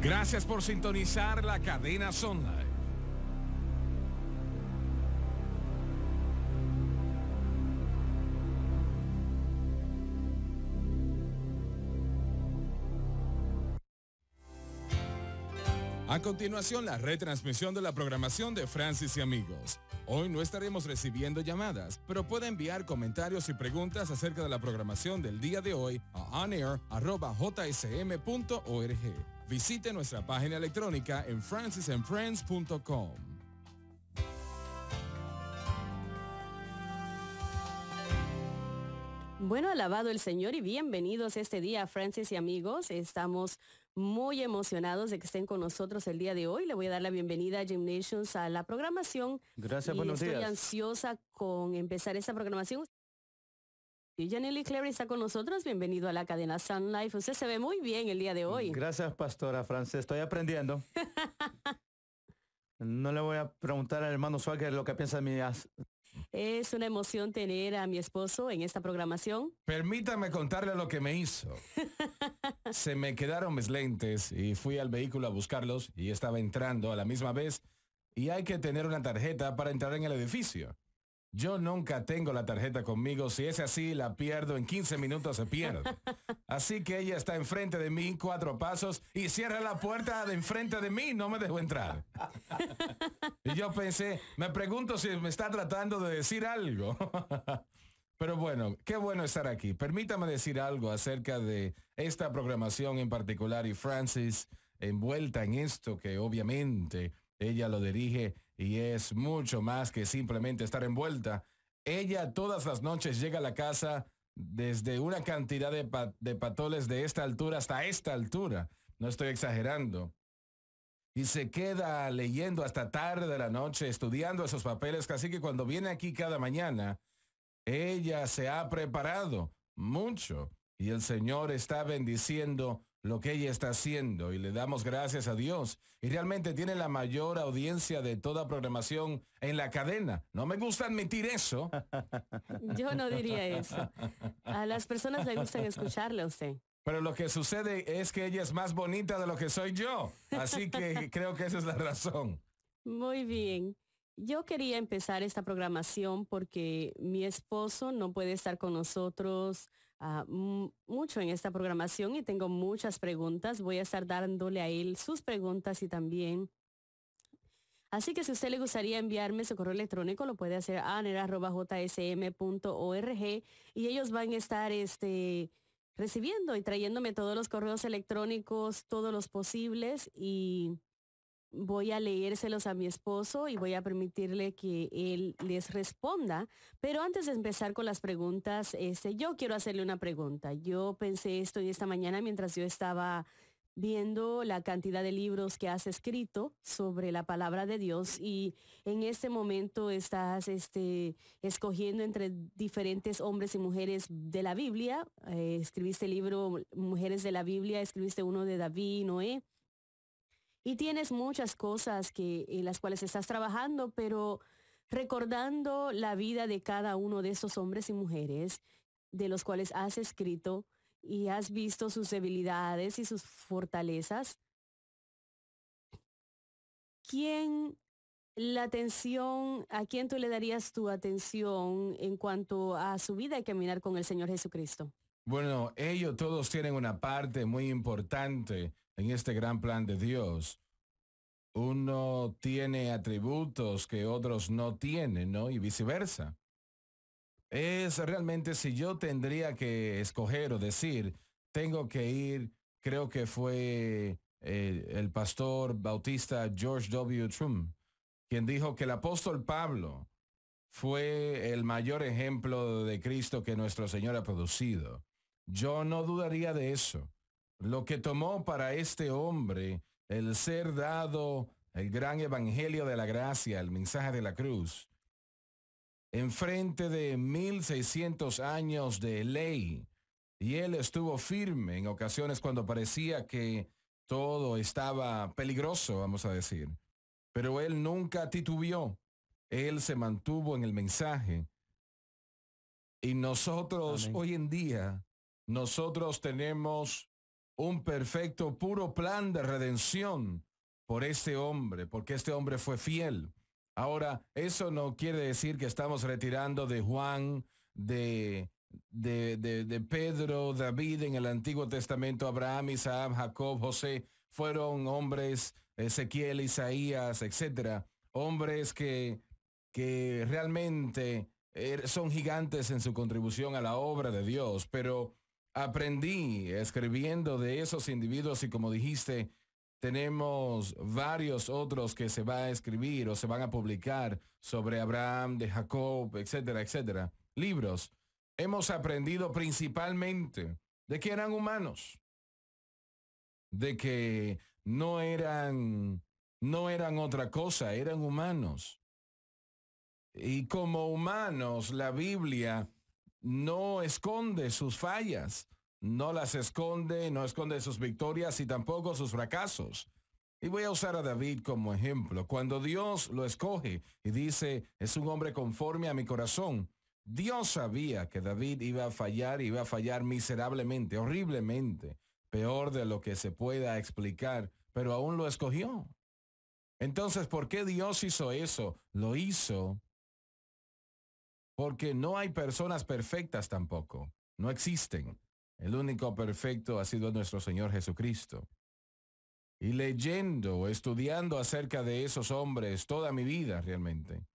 Gracias por sintonizar la cadena Sun Life. A continuación, la retransmisión de la programación de Francis y Amigos. Hoy no estaremos recibiendo llamadas, pero puede enviar comentarios y preguntas acerca de la programación del día de hoy a onair@jsm.org. Visite nuestra página electrónica en francisandfriends.com. Bueno, alabado el Señor y bienvenidos este día a Francis y Amigos. Estamos muy emocionados de que estén con nosotros el día de hoy. Le voy a dar la bienvenida a Jim Nations a la programación. Gracias, buenos días. Estoy ansiosa con empezar esta programación. Y Janely Clary está con nosotros. Bienvenido a la cadena Sun Life. Usted se ve muy bien el día de hoy. Gracias, pastora Frances. Estoy aprendiendo. No le voy a preguntar al hermano Swagger lo que piensa de mí. Es una emoción tener a mi esposo en esta programación. Permítame contarle lo que me hizo. Se me quedaron mis lentes y fui al vehículo a buscarlos y estaba entrando a la misma vez y hay que tener una tarjeta para entrar en el edificio. Yo nunca tengo la tarjeta conmigo. Si es así, la pierdo. En 15 minutos se pierde. Así que ella está enfrente de mí, 4 pasos, y cierra la puerta de enfrente de mí. No me dejó entrar. Y yo pensé, me pregunto si me está tratando de decir algo. Pero bueno, qué bueno estar aquí. Permítame decir algo acerca de esta programación en particular y Francis envuelta en esto que obviamente ella lo dirige y es mucho más que simplemente estar envuelta. Ella todas las noches llega a la casa desde una cantidad de patoles de esta altura hasta esta altura. No estoy exagerando. Y se queda leyendo hasta tarde de la noche, estudiando esos papeles. Así que cuando viene aquí cada mañana, ella se ha preparado mucho. Y el Señor está bendiciendo lo que ella está haciendo y le damos gracias a Dios. Y realmente tiene la mayor audiencia de toda programación en la cadena. No me gusta admitir eso. Yo no diría eso. A las personas les gusta escucharle a usted. Pero lo que sucede es que ella es más bonita de lo que soy yo. Así que creo que esa es la razón. Muy bien. Yo quería empezar esta programación porque mi esposo no puede estar con nosotros mucho en esta programación y tengo muchas preguntas. Voy a estar dándole a él sus preguntas y también. Así que si a usted le gustaría enviarme su correo electrónico, lo puede hacer a aner@jsm.org y ellos van a estar recibiendo y trayéndome todos los correos electrónicos, todos los posibles, y voy a leérselos a mi esposo y voy a permitirle que él les responda. Pero antes de empezar con las preguntas, yo quiero hacerle una pregunta. Yo pensé esto esta mañana mientras yo estaba viendo la cantidad de libros que has escrito sobre la palabra de Dios y en este momento estás escogiendo entre diferentes hombres y mujeres de la Biblia. Escribiste el libro Mujeres de la Biblia, escribiste uno de David y Noé. Y tienes muchas cosas en las cuales estás trabajando, pero recordando la vida de cada uno de esos hombres y mujeres de los cuales has escrito y has visto sus debilidades y sus fortalezas, ¿a quién tú le darías tu atención en cuanto a su vida y caminar con el Señor Jesucristo? Bueno, ellos todos tienen una parte muy importante en este gran plan de Dios. Uno tiene atributos que otros no tienen, ¿no? Y viceversa. Es realmente si yo tendría que escoger o decir, tengo que ir, creo que fue el pastor bautista George W. Trump, quien dijo que el apóstol Pablo fue el mayor ejemplo de Cristo que nuestro Señor ha producido. Yo no dudaría de eso. Lo que tomó para este hombre el ser dado el gran evangelio de la gracia, el mensaje de la cruz, enfrente de 1600 años de ley, y él estuvo firme en ocasiones cuando parecía que todo estaba peligroso, vamos a decir. Pero él nunca titubeó. Él se mantuvo en el mensaje. Y nosotros, Amén. Hoy en día, nosotros tenemos un perfecto, puro plan de redención por este hombre, porque este hombre fue fiel. Ahora, eso no quiere decir que estamos retirando de Juan, de Pedro, David en el Antiguo Testamento, Abraham, Isaac, Jacob, José, fueron hombres, Ezequiel, Isaías, etcétera, hombres que realmente son gigantes en su contribución a la obra de Dios, pero aprendí escribiendo de esos individuos y como dijiste, tenemos varios otros que se va a escribir o se van a publicar sobre Abraham, de Jacob, etcétera, etcétera. Libros. Hemos aprendido principalmente de que eran humanos, de que no eran otra cosa, eran humanos. Y como humanos, la Biblia no esconde sus fallas, no las esconde, no esconde sus victorias y tampoco sus fracasos. Y voy a usar a David como ejemplo. Cuando Dios lo escoge y dice, es un hombre conforme a mi corazón, Dios sabía que David iba a fallar miserablemente, horriblemente, peor de lo que se pueda explicar, pero aún lo escogió. Entonces, ¿por qué Dios hizo eso? Lo hizo porque no hay personas perfectas tampoco. No existen. El único perfecto ha sido nuestro Señor Jesucristo. Y leyendo, estudiando acerca de esos hombres toda mi vida realmente,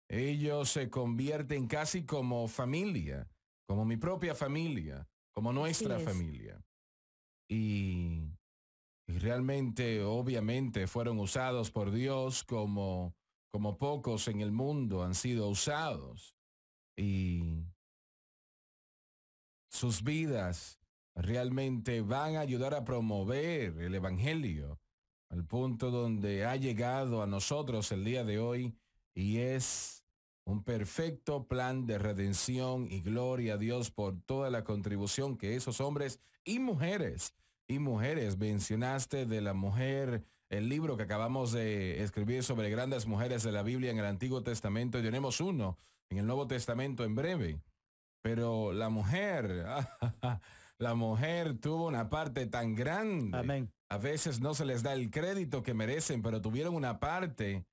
ellos se convierten casi como familia, como mi propia familia, como nuestra familia. Y realmente, obviamente, fueron usados por Dios como pocos en el mundo han sido usados. Y sus vidas realmente van a ayudar a promover el evangelio al punto donde ha llegado a nosotros el día de hoy y es un perfecto plan de redención y gloria a Dios por toda la contribución que esos hombres y mujeres mencionaste de la mujer, el libro que acabamos de escribir sobre grandes mujeres de la Biblia en el Antiguo Testamento y tenemos uno en el Nuevo Testamento en breve. Pero la mujer, la mujer tuvo una parte tan grande. Amén. A veces no se les da el crédito que merecen, pero tuvieron una parte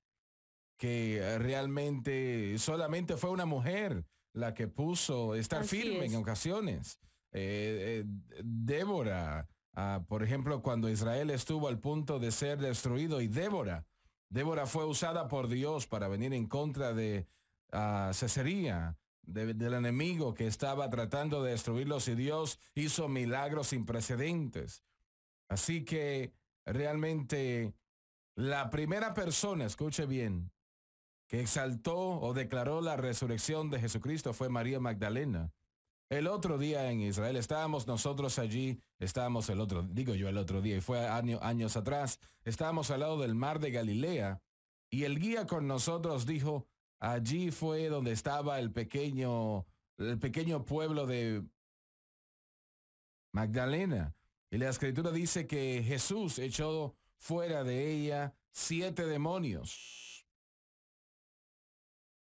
que realmente solamente fue una mujer la que puso estar Así firme es. en ocasiones. Débora, por ejemplo, cuando Israel estuvo al punto de ser destruido y Débora fue usada por Dios para venir en contra de Cesaría, del enemigo que estaba tratando de destruirlos y Dios hizo milagros sin precedentes. Así que realmente la primera persona, escuche bien, que exaltó o declaró la resurrección de Jesucristo fue María Magdalena. El otro día en Israel estábamos nosotros allí, el otro día, y fue años atrás, estábamos al lado del mar de Galilea y el guía con nosotros dijo, allí fue donde estaba el pequeño pueblo de Magdalena. Y la escritura dice que Jesús echó fuera de ella 7 demonios.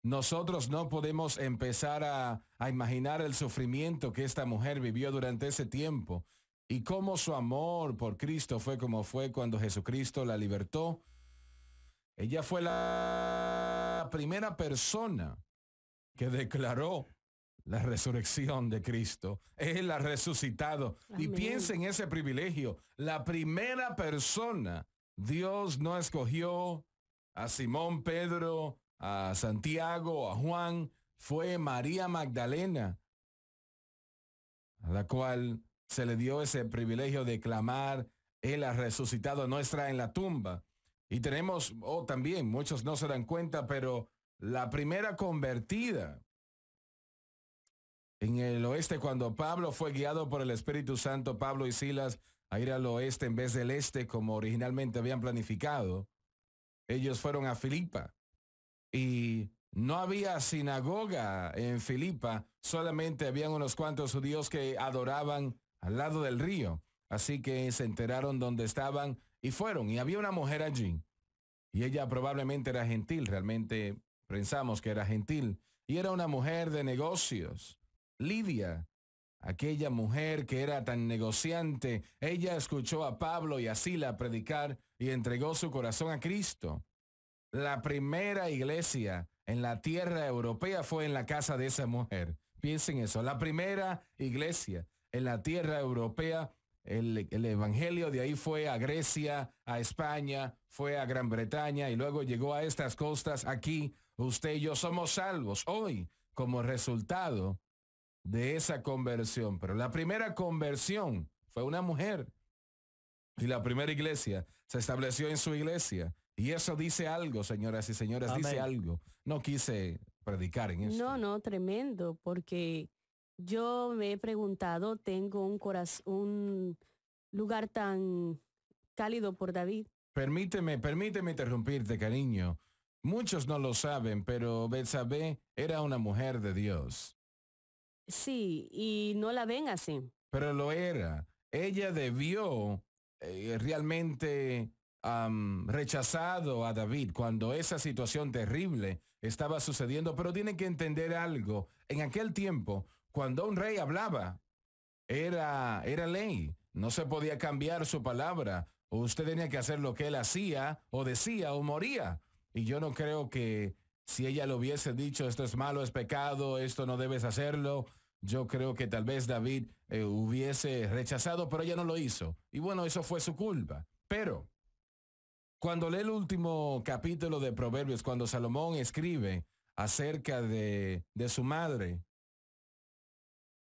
Nosotros no podemos empezar a imaginar el sufrimiento que esta mujer vivió durante ese tiempo y cómo su amor por Cristo fue como fue cuando Jesucristo la libertó. Ella fue la primera persona que declaró la resurrección de Cristo. Él ha resucitado. Amén. Y piensa en ese privilegio. La primera persona, Dios no escogió a Simón, Pedro, a Santiago, a Juan, fue María Magdalena, a la cual se le dio ese privilegio de clamar, Él ha resucitado, no está en la tumba. Y tenemos, también, muchos no se dan cuenta, pero la primera convertida en el oeste, cuando Pablo fue guiado por el Espíritu Santo, Pablo y Silas, a ir al oeste en vez del este, como originalmente habían planificado, ellos fueron a Filipa. Y no había sinagoga en Filipa, solamente habían unos cuantos judíos que adoraban al lado del río. Así que se enteraron dónde estaban y fueron. Y había una mujer allí. Y ella probablemente era gentil, realmente pensamos que era gentil. Y era una mujer de negocios, Lidia. aquella mujer que era tan negociante, ella escuchó a Pablo y a Sila predicar y entregó su corazón a Cristo. La primera iglesia en la tierra europea fue en la casa de esa mujer. Piensen eso, la primera iglesia en la tierra europea, el evangelio de ahí fue a Grecia, a España, fue a Gran Bretaña y luego llegó a estas costas aquí. Usted y yo somos salvos hoy como resultado de esa conversión. Pero la primera conversión fue una mujer y la primera iglesia se estableció en su iglesia. Y eso dice algo, señoras y señores, Amén. dice algo. No quise predicar en eso. No, no, tremendo, porque yo me he preguntado, tengo un lugar tan cálido por David. Permíteme interrumpirte, cariño. Muchos no lo saben, pero Betsabé era una mujer de Dios. Sí, y no la ven así. Pero lo era. Ella debió realmente rechazado a David cuando esa situación terrible estaba sucediendo. Pero tienen que entender algo. En aquel tiempo, cuando un rey hablaba, era ley. No se podía cambiar su palabra. Usted tenía que hacer lo que él hacía o decía o moría. Y yo no creo que si ella le hubiese dicho esto es malo, es pecado, esto no debes hacerlo, yo creo que tal vez David hubiese rechazado, pero ella no lo hizo. Y bueno, eso fue su culpa. Pero cuando lee el último capítulo de Proverbios, cuando Salomón escribe acerca de su madre,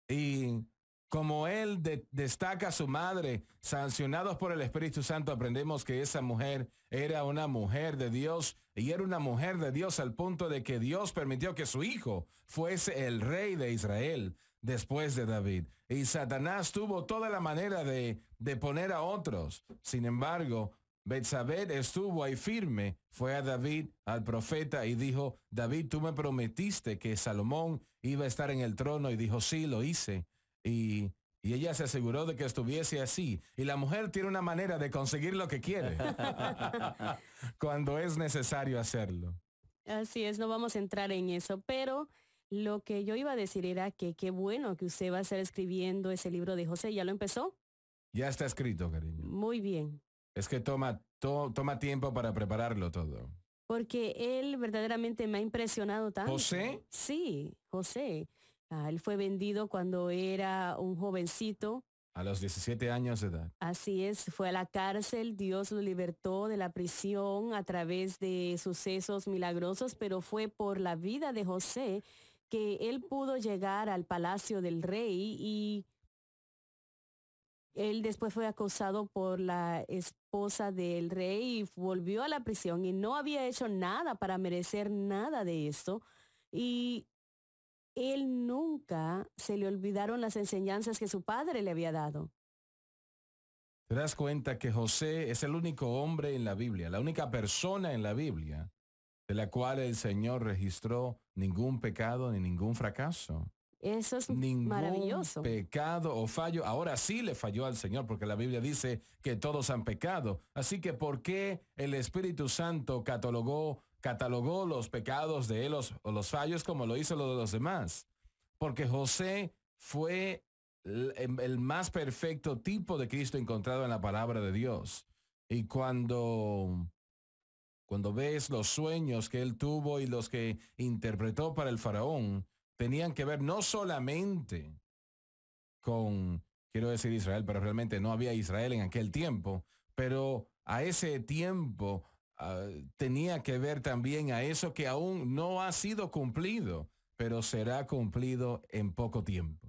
y como él destaca a su madre, sancionados por el Espíritu Santo, aprendemos que esa mujer era una mujer de Dios y era una mujer de Dios al punto de que Dios permitió que su hijo fuese el rey de Israel después de David. Y Satanás tuvo toda la manera de poner a otros. Sin embargo, Betsabé estuvo ahí firme, fue a David, al profeta, y dijo, David, tú me prometiste que Salomón iba a estar en el trono, y dijo, sí, lo hice. Y ella se aseguró de que estuviese así. Y la mujer tiene una manera de conseguir lo que quiere cuando es necesario hacerlo. Así es, no vamos a entrar en eso, pero lo que yo iba a decir era que qué bueno que usted va a estar escribiendo ese libro de José. ¿Ya lo empezó? Ya está escrito, cariño. Muy bien. Es que toma tiempo para prepararlo todo. Porque él verdaderamente me ha impresionado tanto. ¿José? Sí, José. Él fue vendido cuando era un jovencito. A los 17 años de edad. Así es, fue a la cárcel, Dios lo libertó de la prisión a través de sucesos milagrosos, pero fue por la vida de José que él pudo llegar al palacio del rey y él después fue acosado por la esposa del rey y volvió a la prisión y no había hecho nada para merecer nada de esto. Y él nunca se le olvidaron las enseñanzas que su padre le había dado. Te das cuenta que José es el único hombre en la Biblia, la única persona en la Biblia de la cual el Señor registró ningún pecado ni ningún fracaso. Eso es Ningún maravilloso. pecado o fallo. Ahora sí le falló al Señor porque la Biblia dice que todos han pecado. Así que ¿por qué el Espíritu Santo catalogó los pecados de él o los fallos como lo hizo lo de los demás? Porque José fue el más perfecto tipo de Cristo encontrado en la palabra de Dios. Y cuando ves los sueños que él tuvo y los que interpretó para el faraón, tenían que ver no solamente con, quiero decir Israel, pero realmente no había Israel en aquel tiempo, pero a ese tiempo tenía que ver también a eso que aún no ha sido cumplido, pero será cumplido en poco tiempo.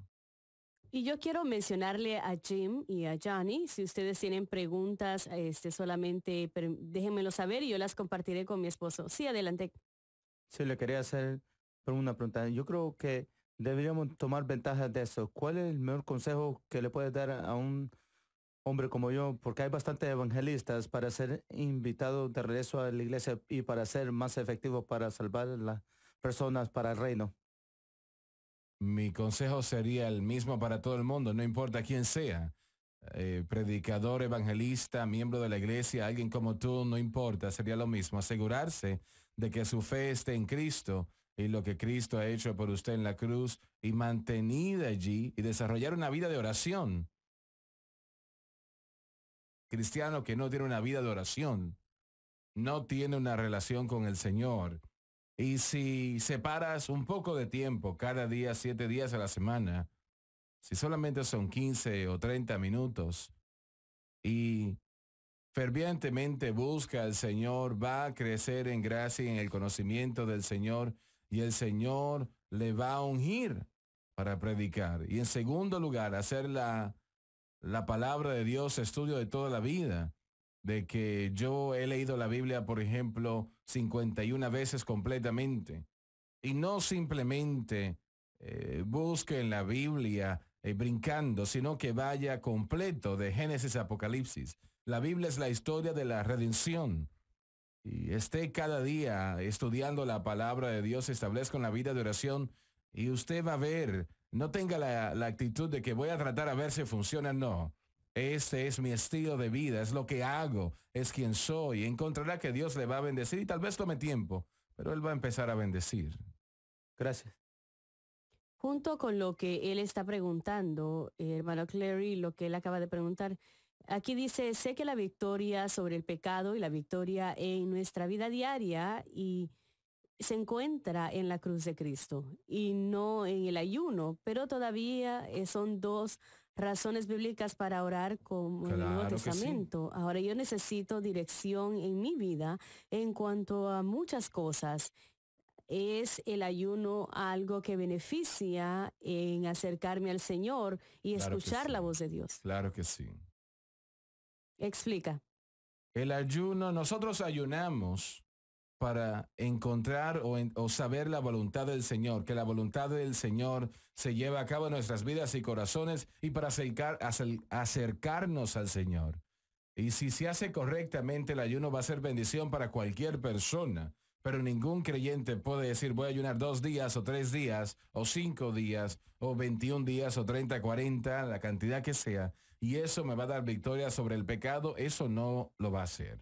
Y yo quiero mencionarle a Jim y a Johnny, si ustedes tienen preguntas, solamente déjenmelo saber y yo las compartiré con mi esposo. Sí, adelante. Sí, le quería hacer una pregunta. Yo creo que deberíamos tomar ventaja de eso. ¿Cuál es el mejor consejo que le puedes dar a un hombre como yo? Porque hay bastantes evangelistas para ser invitados de regreso a la iglesia y para ser más efectivos para salvar a las personas para el reino. Mi consejo sería el mismo para todo el mundo, no importa quién sea. Predicador, evangelista, miembro de la iglesia, alguien como tú, no importa, sería lo mismo. Asegurarse de que su fe esté en Cristo y lo que Cristo ha hecho por usted en la cruz y mantenida allí y desarrollar una vida de oración. Cristiano que no tiene una vida de oración, no tiene una relación con el Señor. Y si separas un poco de tiempo cada día, 7 días a la semana, si solamente son 15 o 30 minutos y fervientemente busca al Señor, va a crecer en gracia y en el conocimiento del Señor y el Señor le va a ungir para predicar. Y en segundo lugar, hacer la palabra de Dios estudio de toda la vida. De que yo he leído la Biblia, por ejemplo, 51 veces completamente. Y no simplemente busque en la Biblia brincando, sino que vaya completo de Génesis a Apocalipsis. La Biblia es la historia de la redención. Y esté cada día estudiando la palabra de Dios, establezca una vida de oración y usted va a ver, no tenga la actitud de que voy a tratar a ver si funciona, no. Este es mi estilo de vida, es lo que hago, es quien soy. Encontrará que Dios le va a bendecir y tal vez tome tiempo, pero Él va a empezar a bendecir. Gracias. Junto con lo que él está preguntando, hermano Clary, lo que él acaba de preguntar, aquí dice, sé que la victoria sobre el pecado y la victoria en nuestra vida diaria y se encuentra en la cruz de Cristo y no en el ayuno, pero todavía son dos razones bíblicas para orar como en el Nuevo Testamento. Sí. Ahora yo necesito dirección en mi vida en cuanto a muchas cosas. ¿Es el ayuno algo que beneficia en acercarme al Señor y escuchar la voz de Dios? Claro que sí. Explica. El ayuno, nosotros ayunamos para encontrar o saber la voluntad del Señor, que la voluntad del Señor se lleva a cabo en nuestras vidas y corazones y para acercarnos al Señor. Y si se hace correctamente, el ayuno va a ser bendición para cualquier persona, pero ningún creyente puede decir voy a ayunar 2 días o 3 días o 5 días o 21 días o 30, 40, la cantidad que sea, y eso me va a dar victoria sobre el pecado. Eso no lo va a hacer.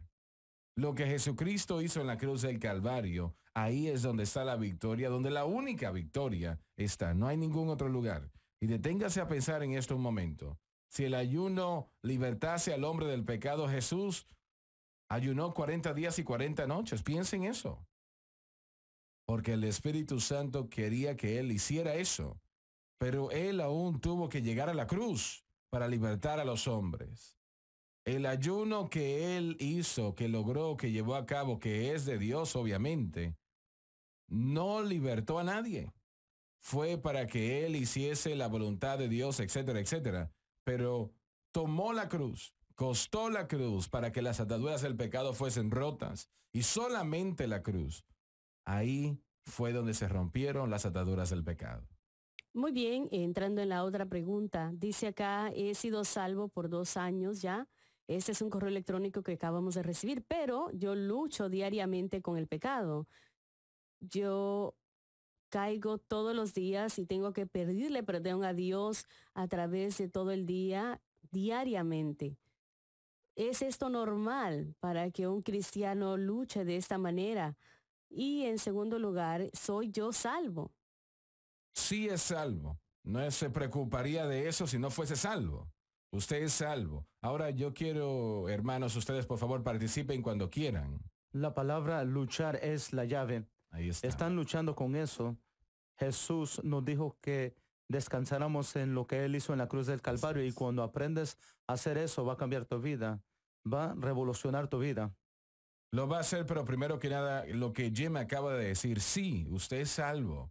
Lo que Jesucristo hizo en la cruz del Calvario, ahí es donde está la victoria, donde la única victoria está. No hay ningún otro lugar. Y deténgase a pensar en esto un momento. Si el ayuno libertase al hombre del pecado, Jesús ayunó 40 días y 40 noches. Piensen eso. Porque el Espíritu Santo quería que él hiciera eso. Pero él aún tuvo que llegar a la cruz para libertar a los hombres. El ayuno que él hizo, que logró, que llevó a cabo, que es de Dios obviamente, no libertó a nadie. Fue para que él hiciese la voluntad de Dios, etcétera, etcétera. Pero tomó la cruz, costó la cruz para que las ataduras del pecado fuesen rotas. Y solamente la cruz. Ahí fue donde se rompieron las ataduras del pecado. Muy bien, entrando en la otra pregunta. Dice acá, he sido salvo por 2 años ya. Este es un correo electrónico que acabamos de recibir, pero yo lucho diariamente con el pecado. Yo caigo todos los días y tengo que pedirle perdón a Dios a través de todo el día, diariamente. ¿Es esto normal para que un cristiano luche de esta manera? Y en segundo lugar, ¿soy yo salvo? Sí es salvo. No se preocuparía de eso si no fuese salvo. Usted es salvo. Ahora yo quiero, hermanos, ustedes por favor participen cuando quieran. La palabra luchar es la llave. Ahí está. Están luchando con eso. Jesús nos dijo que descansáramos en lo que Él hizo en la cruz del Calvario, y cuando aprendes a hacer eso va a cambiar tu vida, va a revolucionar tu vida. Lo va a hacer, pero primero que nada, lo que Jim acaba de decir, sí, usted es salvo.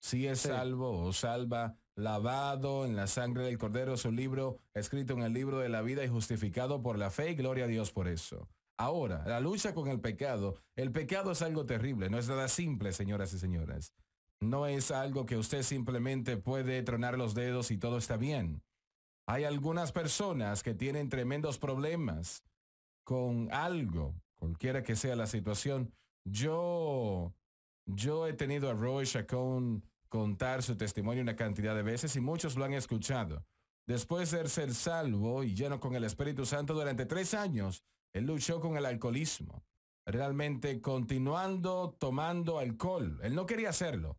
Sí es salvo o salva, lavado en la sangre del Cordero, su libro, escrito en el libro de la vida y justificado por la fe, y gloria a Dios por eso. Ahora, la lucha con el pecado es algo terrible, no es nada simple, señoras y señores. No es algo que usted simplemente puede tronar los dedos y todo está bien. Hay algunas personas que tienen tremendos problemas con algo, cualquiera que sea la situación. Yo he tenido a Roy Chacón contar su testimonio una cantidad de veces y muchos lo han escuchado. Después de ser salvo y lleno con el Espíritu Santo durante 3 años, él luchó con el alcoholismo. realmente continuando tomando alcohol. Él no quería hacerlo,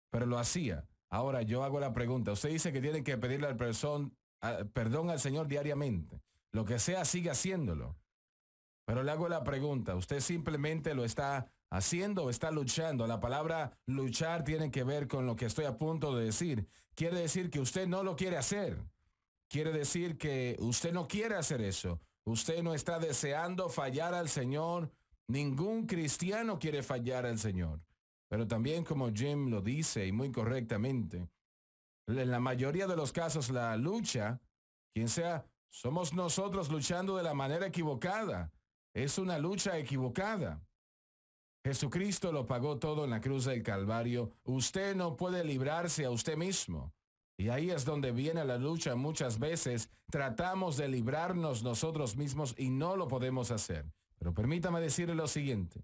pero lo hacía. Ahora yo hago la pregunta. Usted dice que tiene que pedirle perdón al Señor diariamente. Lo que sea, sigue haciéndolo. Pero le hago la pregunta. ¿Usted simplemente lo está haciendo o está luchando? La palabra luchar tiene que ver con lo que estoy a punto de decir. Quiere decir que usted no lo quiere hacer. Quiere decir que usted no quiere hacer eso. Usted no está deseando fallar al Señor. Ningún cristiano quiere fallar al Señor. Pero también, como Jim lo dice y muy correctamente, en la mayoría de los casos la lucha, quien sea, somos nosotros luchando de la manera equivocada. Es una lucha equivocada. Jesucristo lo pagó todo en la cruz del Calvario. Usted no puede librarse a usted mismo. Y ahí es donde viene la lucha. Muchas veces tratamos de librarnos nosotros mismos y no lo podemos hacer. Pero permítame decirle lo siguiente.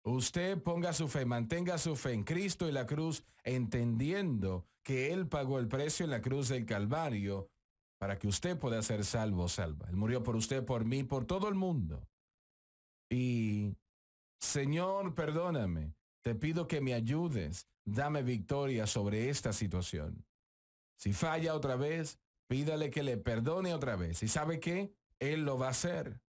Usted ponga su fe, mantenga su fe en Cristo y la cruz, entendiendo que Él pagó el precio en la cruz del Calvario para que usted pueda ser salvo o salva. Él murió por usted, por mí, por todo el mundo. Y, Señor, perdóname. Te pido que me ayudes. Dame victoria sobre esta situación. Si falla otra vez, pídale que le perdone otra vez. ¿Y sabe qué? Él lo va a hacer.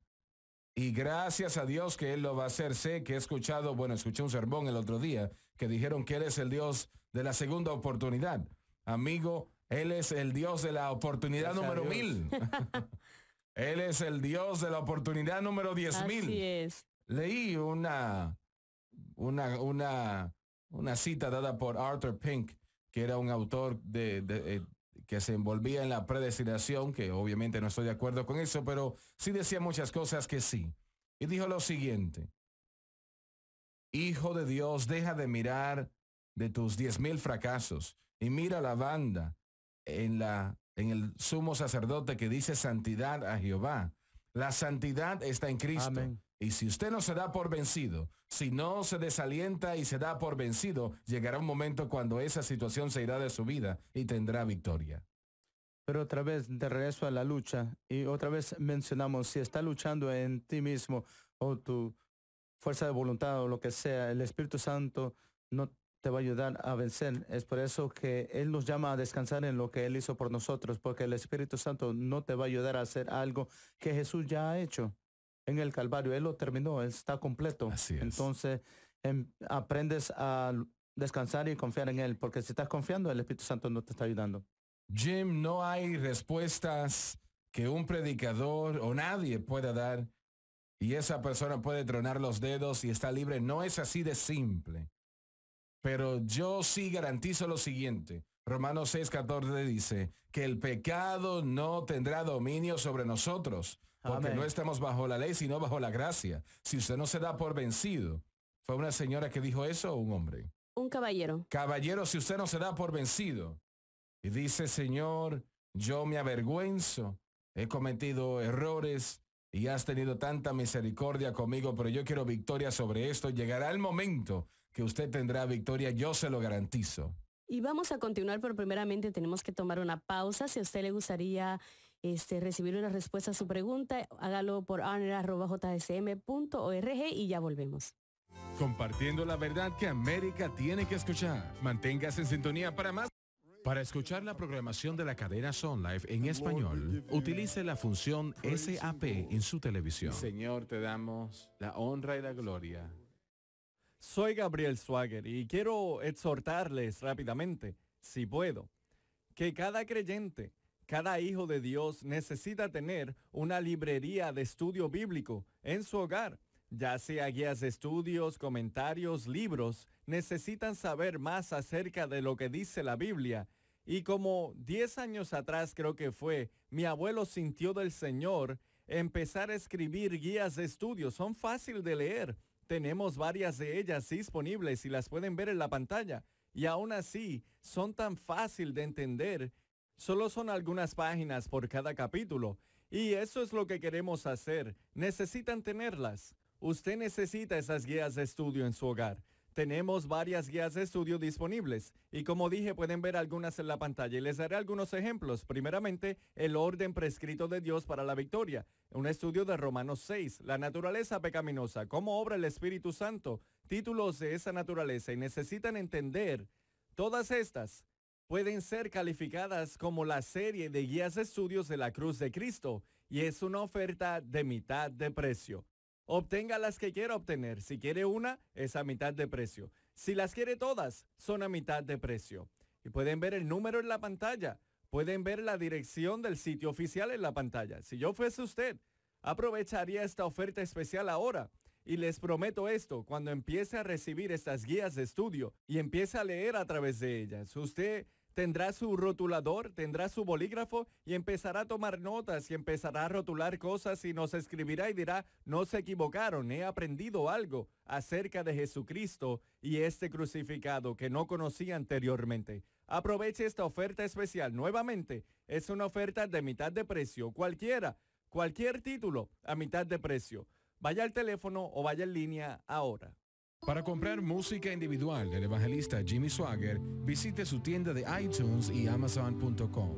Y gracias a Dios que Él lo va a hacer. Sé que escuché un sermón el otro día que dijeron que Él es el Dios de la segunda oportunidad. Amigo, Él es el Dios de la oportunidad número 1000. Él es el Dios de la oportunidad número 10,000. Así es. Leí una cita dada por Arthur Pink, que era un autor que se envolvía en la predestinación, que obviamente no estoy de acuerdo con eso, pero sí decía muchas cosas que sí. Y dijo lo siguiente: Hijo de Dios, deja de mirar de tus 10,000 fracasos y mira la banda en el sumo sacerdote que dice santidad a Jehová. La santidad está en Cristo. Amén. Y si usted no se da por vencido, si no se desalienta y se da por vencido, llegará un momento cuando esa situación se irá de su vida y tendrá victoria. Pero otra vez, de regreso a la lucha, y otra vez mencionamos, si está luchando en ti mismo o tu fuerza de voluntad o lo que sea, el Espíritu Santo no te va a ayudar a vencer. Es por eso que Él nos llama a descansar en lo que Él hizo por nosotros, porque el Espíritu Santo no te va a ayudar a hacer algo que Jesús ya ha hecho en el Calvario. Él lo terminó, Él está completo. Así es. Entonces, aprendes a descansar y confiar en Él, porque si estás confiando, el Espíritu Santo no te está ayudando. Jim, no hay respuestas que un predicador o nadie pueda dar y esa persona puede tronar los dedos y está libre. No es así de simple. Pero yo sí garantizo lo siguiente. Romanos 6:14 dice que el pecado no tendrá dominio sobre nosotros, porque Amén. no estamos bajo la ley, sino bajo la gracia. Si usted no se da por vencido. ¿Fue una señora que dijo eso o un hombre? Un caballero. Caballero, si usted no se da por vencido y dice, Señor, yo me avergüenzo, he cometido errores y has tenido tanta misericordia conmigo, pero yo quiero victoria sobre esto, llegará el momento que usted tendrá victoria, yo se lo garantizo. Y vamos a continuar, pero primeramente tenemos que tomar una pausa. Si a usted le gustaría recibir una respuesta a su pregunta, hágalo por honor@jsm.org y ya volvemos. Compartiendo la verdad que América tiene que escuchar. Manténgase en sintonía para más. Para escuchar la programación de la cadena Sun Life en español, utilice la función SAP en su televisión. Señor, te damos la honra y la gloria. Soy Gabriel Swagger y quiero exhortarles rápidamente, si puedo, que cada creyente, cada hijo de Dios necesita tener una librería de estudio bíblico en su hogar. Ya sea guías de estudios, comentarios, libros, necesitan saber más acerca de lo que dice la Biblia. Y como 10 años atrás creo que fue, mi abuelo sintió del Señor empezar a escribir guías de estudios. Son fáciles de leer. Tenemos varias de ellas disponibles y las pueden ver en la pantalla. Y aún así, son tan fácil de entender. Solo son algunas páginas por cada capítulo. Y eso es lo que queremos hacer. Necesitan tenerlas. Usted necesita esas guías de estudio en su hogar. Tenemos varias guías de estudio disponibles y como dije pueden ver algunas en la pantalla y les daré algunos ejemplos. Primeramente, el orden prescrito de Dios para la victoria, un estudio de Romanos 6, la naturaleza pecaminosa, cómo obra el Espíritu Santo, títulos de esa naturaleza y necesitan entender. Todas estas pueden ser calificadas como la serie de guías de estudios de la cruz de Cristo y es una oferta de mitad de precio. Obtenga las que quiera obtener. Si quiere una, es a mitad de precio. Si las quiere todas, son a mitad de precio. Y pueden ver el número en la pantalla. Pueden ver la dirección del sitio oficial en la pantalla. Si yo fuese usted, aprovecharía esta oferta especial ahora. Y les prometo esto, cuando empiece a recibir estas guías de estudio y empiece a leer a través de ellas, usted tendrá su rotulador, tendrá su bolígrafo y empezará a tomar notas y empezará a rotular cosas y nos escribirá y dirá, no se equivocaron, he aprendido algo acerca de Jesucristo y este crucificado que no conocía anteriormente. Aproveche esta oferta especial. Nuevamente, es una oferta de mitad de precio. Cualquier título a mitad de precio. Vaya al teléfono o vaya en línea ahora. Para comprar música individual del evangelista Jimmy Swaggart, visite su tienda de iTunes y Amazon.com.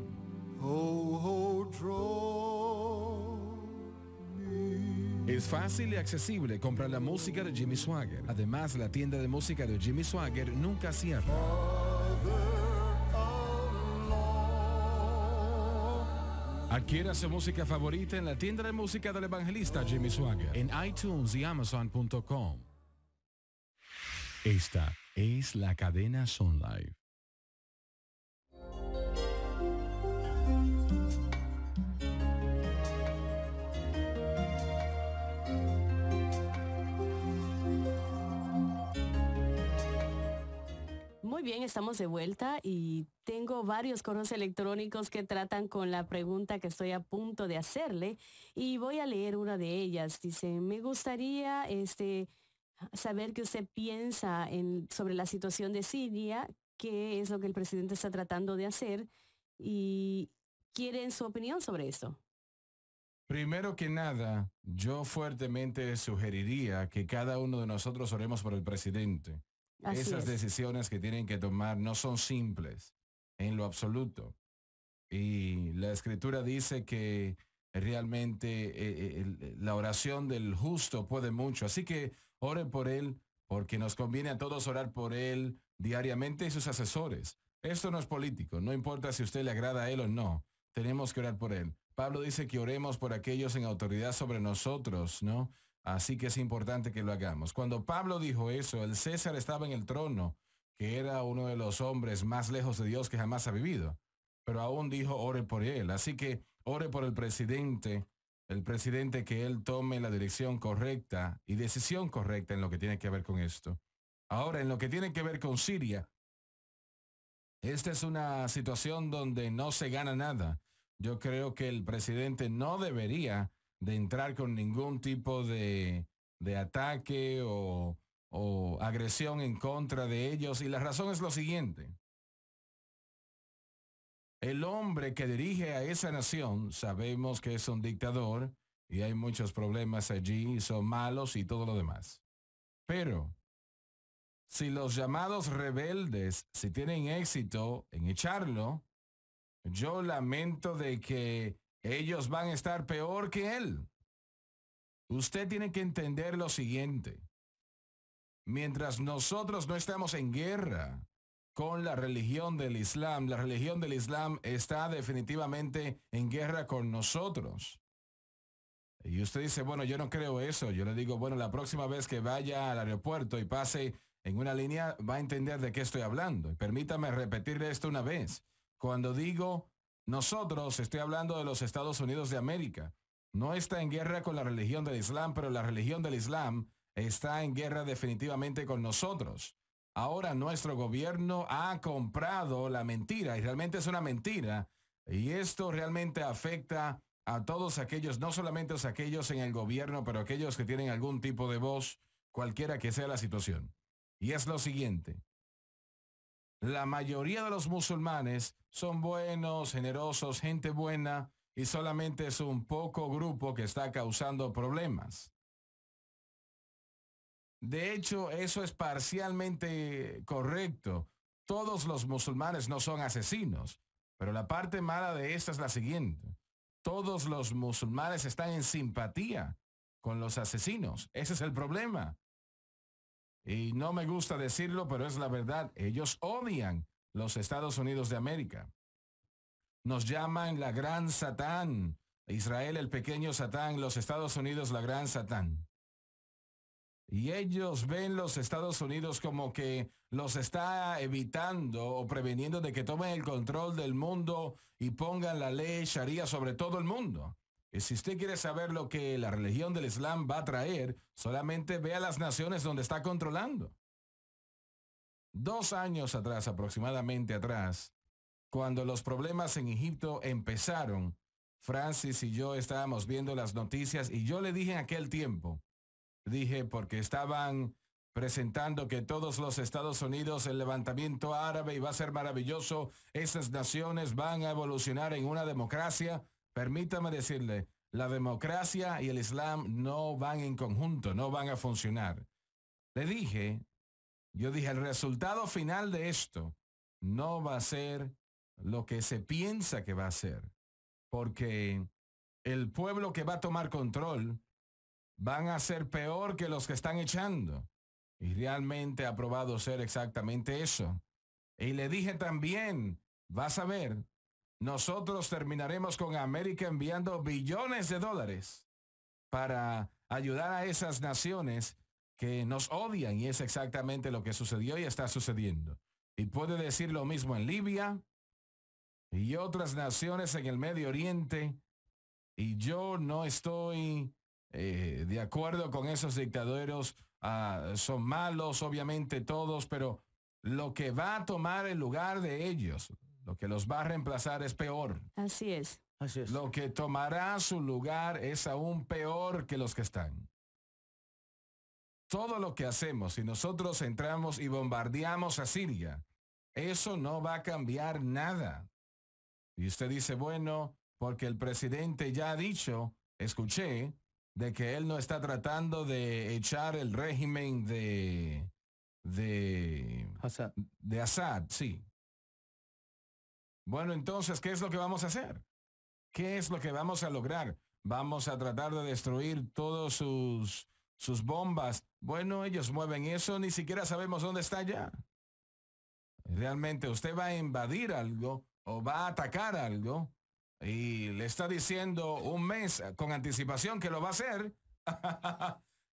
Es fácil y accesible comprar la música de Jimmy Swaggart. Además, la tienda de música de Jimmy Swaggart nunca cierra. Adquiera su música favorita en la tienda de música del evangelista Jimmy Swaggart en iTunes y Amazon.com. Esta es la cadena Son Live. Muy bien, estamos de vuelta y tengo varios correos electrónicos que tratan con la pregunta que estoy a punto de hacerle y voy a leer una de ellas. Dice, me gustaría saber qué usted piensa sobre la situación de Siria, qué es lo que el presidente está tratando de hacer y quieren su opinión sobre esto. Primero que nada, yo fuertemente sugeriría que cada uno de nosotros oremos por el presidente. Así Esas es. decisiones que tienen que tomar no son simples en lo absoluto. Y la escritura dice que realmente la oración del justo puede mucho. Así que ore por él, porque nos conviene a todos orar por él diariamente y sus asesores. Esto no es político, no importa si a usted le agrada a él o no. Tenemos que orar por él. Pablo dice que oremos por aquellos en autoridad sobre nosotros, ¿no? Así que es importante que lo hagamos. Cuando Pablo dijo eso, el César estaba en el trono, que era uno de los hombres más lejos de Dios que jamás ha vivido. Pero aún dijo, ore por él. Así que ore por el presidente que él tome la dirección correcta y decisión correcta en lo que tiene que ver con esto. Ahora, en lo que tiene que ver con Siria, esta es una situación donde no se gana nada. Yo creo que el presidente no debería de entrar con ningún tipo de ataque o agresión en contra de ellos. Y la razón es lo siguiente. El hombre que dirige a esa nación, sabemos que es un dictador y hay muchos problemas allí, son malos y todo lo demás. Pero si los llamados rebeldes, si tienen éxito en echarlo, yo lamento de que ellos van a estar peor que él. Usted tiene que entender lo siguiente. Mientras nosotros no estamos en guerra con la religión del Islam está definitivamente en guerra con nosotros. Y usted dice, bueno, yo no creo eso. Yo le digo, bueno, la próxima vez que vaya al aeropuerto y pase en una línea, va a entender de qué estoy hablando. Y permítame repetirle esto una vez. Cuando digo nosotros, estoy hablando de los Estados Unidos de América. No está en guerra con la religión del Islam, pero la religión del Islam está en guerra definitivamente con nosotros. Ahora nuestro gobierno ha comprado la mentira y realmente es una mentira. Y esto realmente afecta a todos aquellos, no solamente a aquellos en el gobierno, pero aquellos que tienen algún tipo de voz, cualquiera que sea la situación. Y es lo siguiente. La mayoría de los musulmanes son buenos, generosos, gente buena, y solamente es un poco grupo que está causando problemas. De hecho, eso es parcialmente correcto. Todos los musulmanes no son asesinos, pero la parte mala de esta es la siguiente. Todos los musulmanes están en simpatía con los asesinos. Ese es el problema. Y no me gusta decirlo, pero es la verdad. Ellos odian los Estados Unidos de América. Nos llaman la gran Satán. Israel el pequeño Satán, los Estados Unidos la gran Satán. Y ellos ven los Estados Unidos como que los está evitando o preveniendo de que tomen el control del mundo y pongan la ley Sharia sobre todo el mundo. Y si usted quiere saber lo que la religión del Islam va a traer, solamente vea las naciones donde está controlando. 2 años atrás, aproximadamente atrás, cuando los problemas en Egipto empezaron, Francis y yo estábamos viendo las noticias y yo le dije en aquel tiempo, porque estaban presentando que todos los Estados Unidos, el levantamiento árabe y va a ser maravilloso, esas naciones van a evolucionar en una democracia. Permítame decirle, la democracia y el Islam no van en conjunto, no van a funcionar. Yo dije, el resultado final de esto no va a ser lo que se piensa que va a ser, porque el pueblo que va a tomar control van a ser peor que los que están echando. Y realmente ha probado ser exactamente eso. Y le dije también, vas a ver, nosotros terminaremos con América enviando billones de dólares para ayudar a esas naciones que nos odian, y es exactamente lo que sucedió y está sucediendo. Y puede decir lo mismo en Libia y otras naciones en el Medio Oriente. Y yo no estoy de acuerdo con esos dictadores. Son malos, obviamente todos, pero lo que va a tomar el lugar de ellos, lo que los va a reemplazar es peor. Así es. Así es. Lo que tomará su lugar es aún peor que los que están. Todo lo que hacemos, si nosotros entramos y bombardeamos a Siria, eso no va a cambiar nada. Y usted dice, bueno, porque el presidente ya ha dicho, escuché, de que él no está tratando de echar el régimen de Assad, sí. Bueno, entonces, ¿qué es lo que vamos a hacer? ¿Qué es lo que vamos a lograr? Vamos a tratar de destruir todos sus bombas. Bueno, ellos mueven eso, ni siquiera sabemos dónde está ya. Realmente usted va a invadir algo o va a atacar algo y le está diciendo un mes con anticipación que lo va a hacer.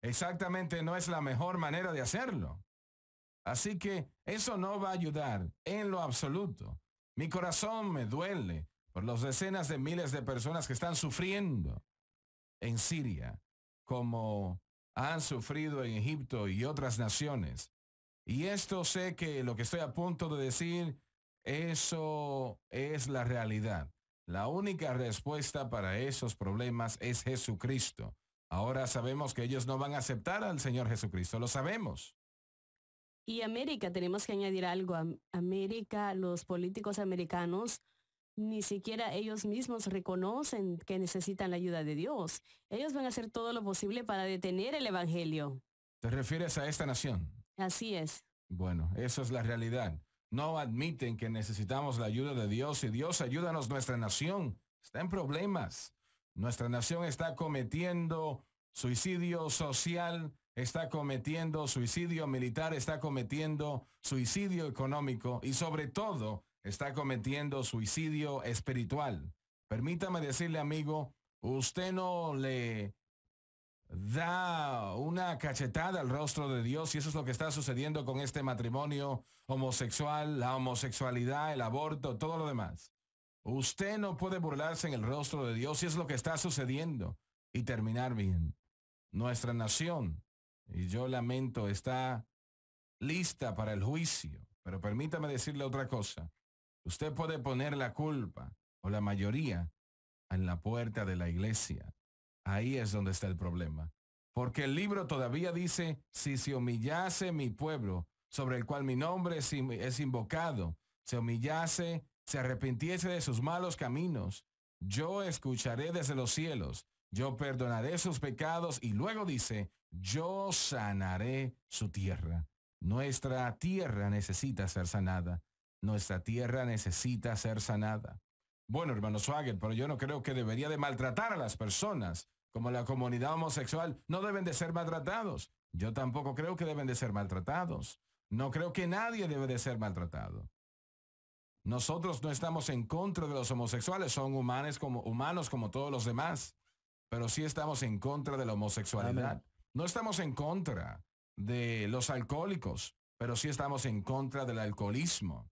Exactamente, no es la mejor manera de hacerlo. Así que eso no va a ayudar en lo absoluto. Mi corazón me duele por las decenas de miles de personas que están sufriendo en Siria, como han sufrido en Egipto y otras naciones. Y esto sé que lo que estoy a punto de decir, eso es la realidad. La única respuesta para esos problemas es Jesucristo. Ahora sabemos que ellos no van a aceptar al Señor Jesucristo, lo sabemos. Y América, tenemos que añadir algo. América, los políticos americanos, ni siquiera ellos mismos reconocen que necesitan la ayuda de Dios. Ellos van a hacer todo lo posible para detener el evangelio. ¿Te refieres a esta nación? Así es. Bueno, eso es la realidad. No admiten que necesitamos la ayuda de Dios y Dios ayúdanos. Nuestra nación está en problemas. Nuestra nación está cometiendo suicidio social, está cometiendo suicidio militar, está cometiendo suicidio económico y sobre todo está cometiendo suicidio espiritual. Permítame decirle, amigo, usted no le da una cachetada al rostro de Dios, y eso es lo que está sucediendo con este matrimonio homosexual, la homosexualidad, el aborto, todo lo demás. Usted no puede burlarse en el rostro de Dios, y es lo que está sucediendo, y terminar bien. Nuestra nación, y yo lamento, está lista para el juicio, pero permítame decirle otra cosa. Usted puede poner la culpa, o la mayoría, en la puerta de la iglesia. Ahí es donde está el problema. Porque el libro todavía dice, si se humillase mi pueblo, sobre el cual mi nombre es invocado, se humillase, se arrepintiese de sus malos caminos, yo escucharé desde los cielos, yo perdonaré sus pecados y luego dice, yo sanaré su tierra. Nuestra tierra necesita ser sanada. Nuestra tierra necesita ser sanada. Bueno, hermano Swagger, pero yo no creo que debería de maltratar a las personas. Como la comunidad homosexual no deben de ser maltratados. Yo tampoco creo que deben de ser maltratados. No creo que nadie debe de ser maltratado. Nosotros no estamos en contra de los homosexuales, son humanos como todos los demás, pero sí estamos en contra de la homosexualidad. Amén. No estamos en contra de los alcohólicos, pero sí estamos en contra del alcoholismo.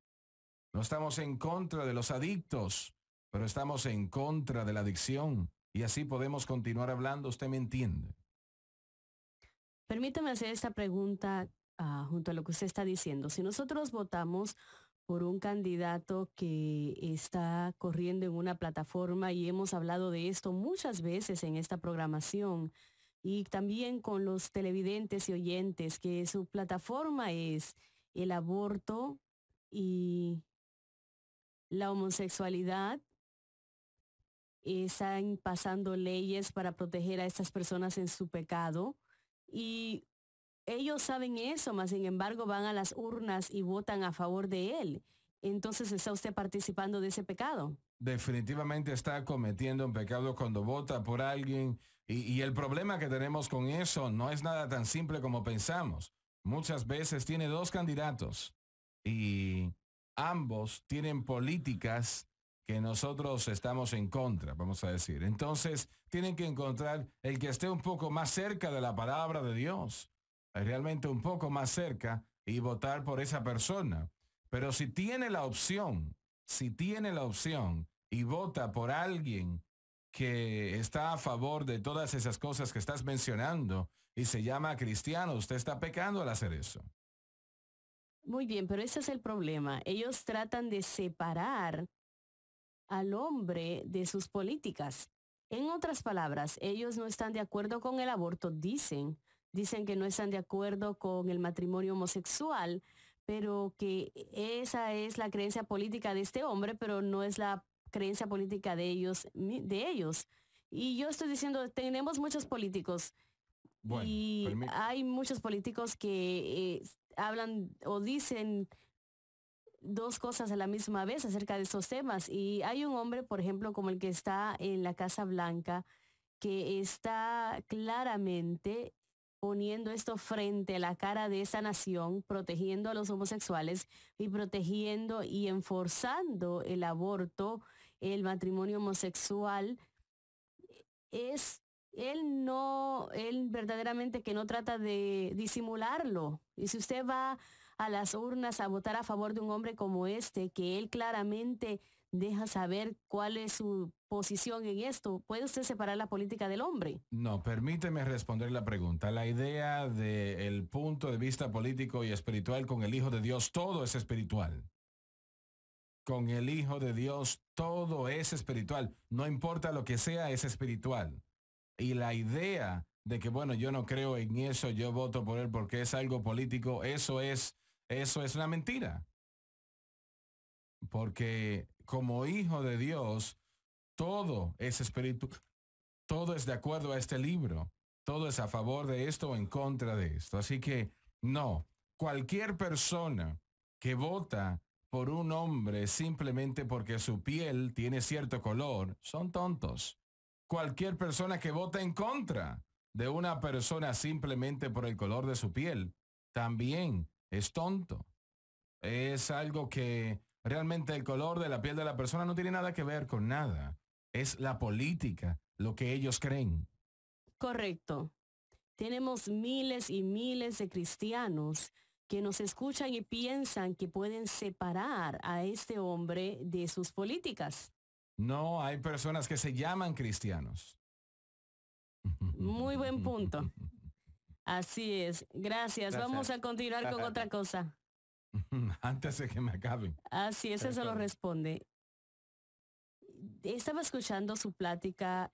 No estamos en contra de los adictos, pero estamos en contra de la adicción. Y así podemos continuar hablando, ¿usted me entiende? Permítame hacer esta pregunta junto a lo que usted está diciendo. Si nosotros votamos por un candidato que está corriendo en una plataforma, y hemos hablado de esto muchas veces en esta programación, y también con los televidentes y oyentes, que su plataforma es el aborto y la homosexualidad, están pasando leyes para proteger a estas personas en su pecado, y ellos saben eso, mas sin embargo van a las urnas y votan a favor de él. Entonces, ¿está usted participando de ese pecado? Definitivamente está cometiendo un pecado cuando vota por alguien y el problema que tenemos con eso no es nada tan simple como pensamos. Muchas veces tiene dos candidatos y ambos tienen políticas que nosotros estamos en contra, vamos a decir. Entonces, tienen que encontrar el que esté un poco más cerca de la palabra de Dios, realmente un poco más cerca, y votar por esa persona. Pero si tiene la opción y vota por alguien que está a favor de todas esas cosas que estás mencionando y se llama cristiano, usted está pecando al hacer eso. Muy bien, pero ese es el problema. Ellos tratan de separar al hombre de sus políticas. En otras palabras, ellos no están de acuerdo con el aborto, dicen que no están de acuerdo con el matrimonio homosexual, pero que esa es la creencia política de este hombre, pero no es la creencia política de ellos. Y yo estoy diciendo, tenemos muchos políticos, Bueno, y hay muchos políticos que hablan o dicen dos cosas a la misma vez acerca de estos temas. Y hay un hombre, por ejemplo, como el que está en la Casa Blanca, que está claramente poniendo esto frente a la cara de esa nación, protegiendo a los homosexuales y protegiendo y enforzando el aborto, el matrimonio homosexual. Él verdaderamente que no trata de disimularlo. Y si usted va a las urnas a votar a favor de un hombre como este, que él claramente deja saber cuál es su posición en esto, ¿puede usted separar la política del hombre? No, permíteme responder la pregunta. La idea del punto de vista político y espiritual con el Hijo de Dios, todo es espiritual. Con el Hijo de Dios, todo es espiritual. No importa lo que sea, es espiritual. Y la idea de que, bueno, yo no creo en eso, yo voto por él porque es algo político, eso es una mentira. Porque como hijo de Dios, todo es espiritual, todo es de acuerdo a este libro, todo es a favor de esto o en contra de esto. Así que no, cualquier persona que vota por un hombre simplemente porque su piel tiene cierto color, son tontos. Cualquier persona que vota en contra de una persona simplemente por el color de su piel, también es tonto. Es algo que realmente el color de la piel de la persona no tiene nada que ver con nada. Es la política, lo que ellos creen. Correcto. Tenemos miles y miles de cristianos que nos escuchan y piensan que pueden separar a este hombre de sus políticas. No, hay personas que se llaman cristianos. Muy buen punto. Así es. Gracias. Vamos a continuar con otra cosa. Antes de que me acaben. Así es, eso lo responde. Estaba escuchando su plática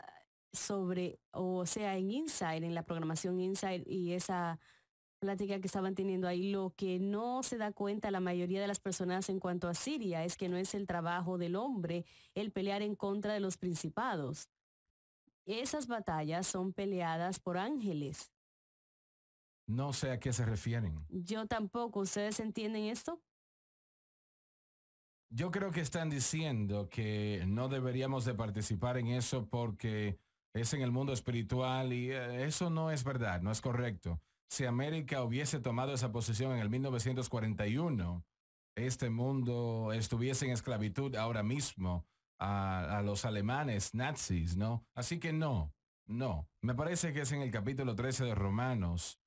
sobre, o sea, en Inside, en la programación Inside, y esa plática que estaban teniendo ahí, lo que no se da cuenta la mayoría de las personas en cuanto a Siria es que no es el trabajo del hombre el pelear en contra de los principados. esas batallas son peleadas por ángeles. No sé a qué se refieren. Yo tampoco. ¿Ustedes entienden esto? Yo creo que están diciendo que no deberíamos de participar en eso porque es en el mundo espiritual y eso no es verdad, no es correcto. Si América hubiese tomado esa posición en el 1941, este mundo estuviese en esclavitud ahora mismo a los alemanes nazis, ¿no? Así que no, no. Me parece que es en el capítulo 13 de Romanos.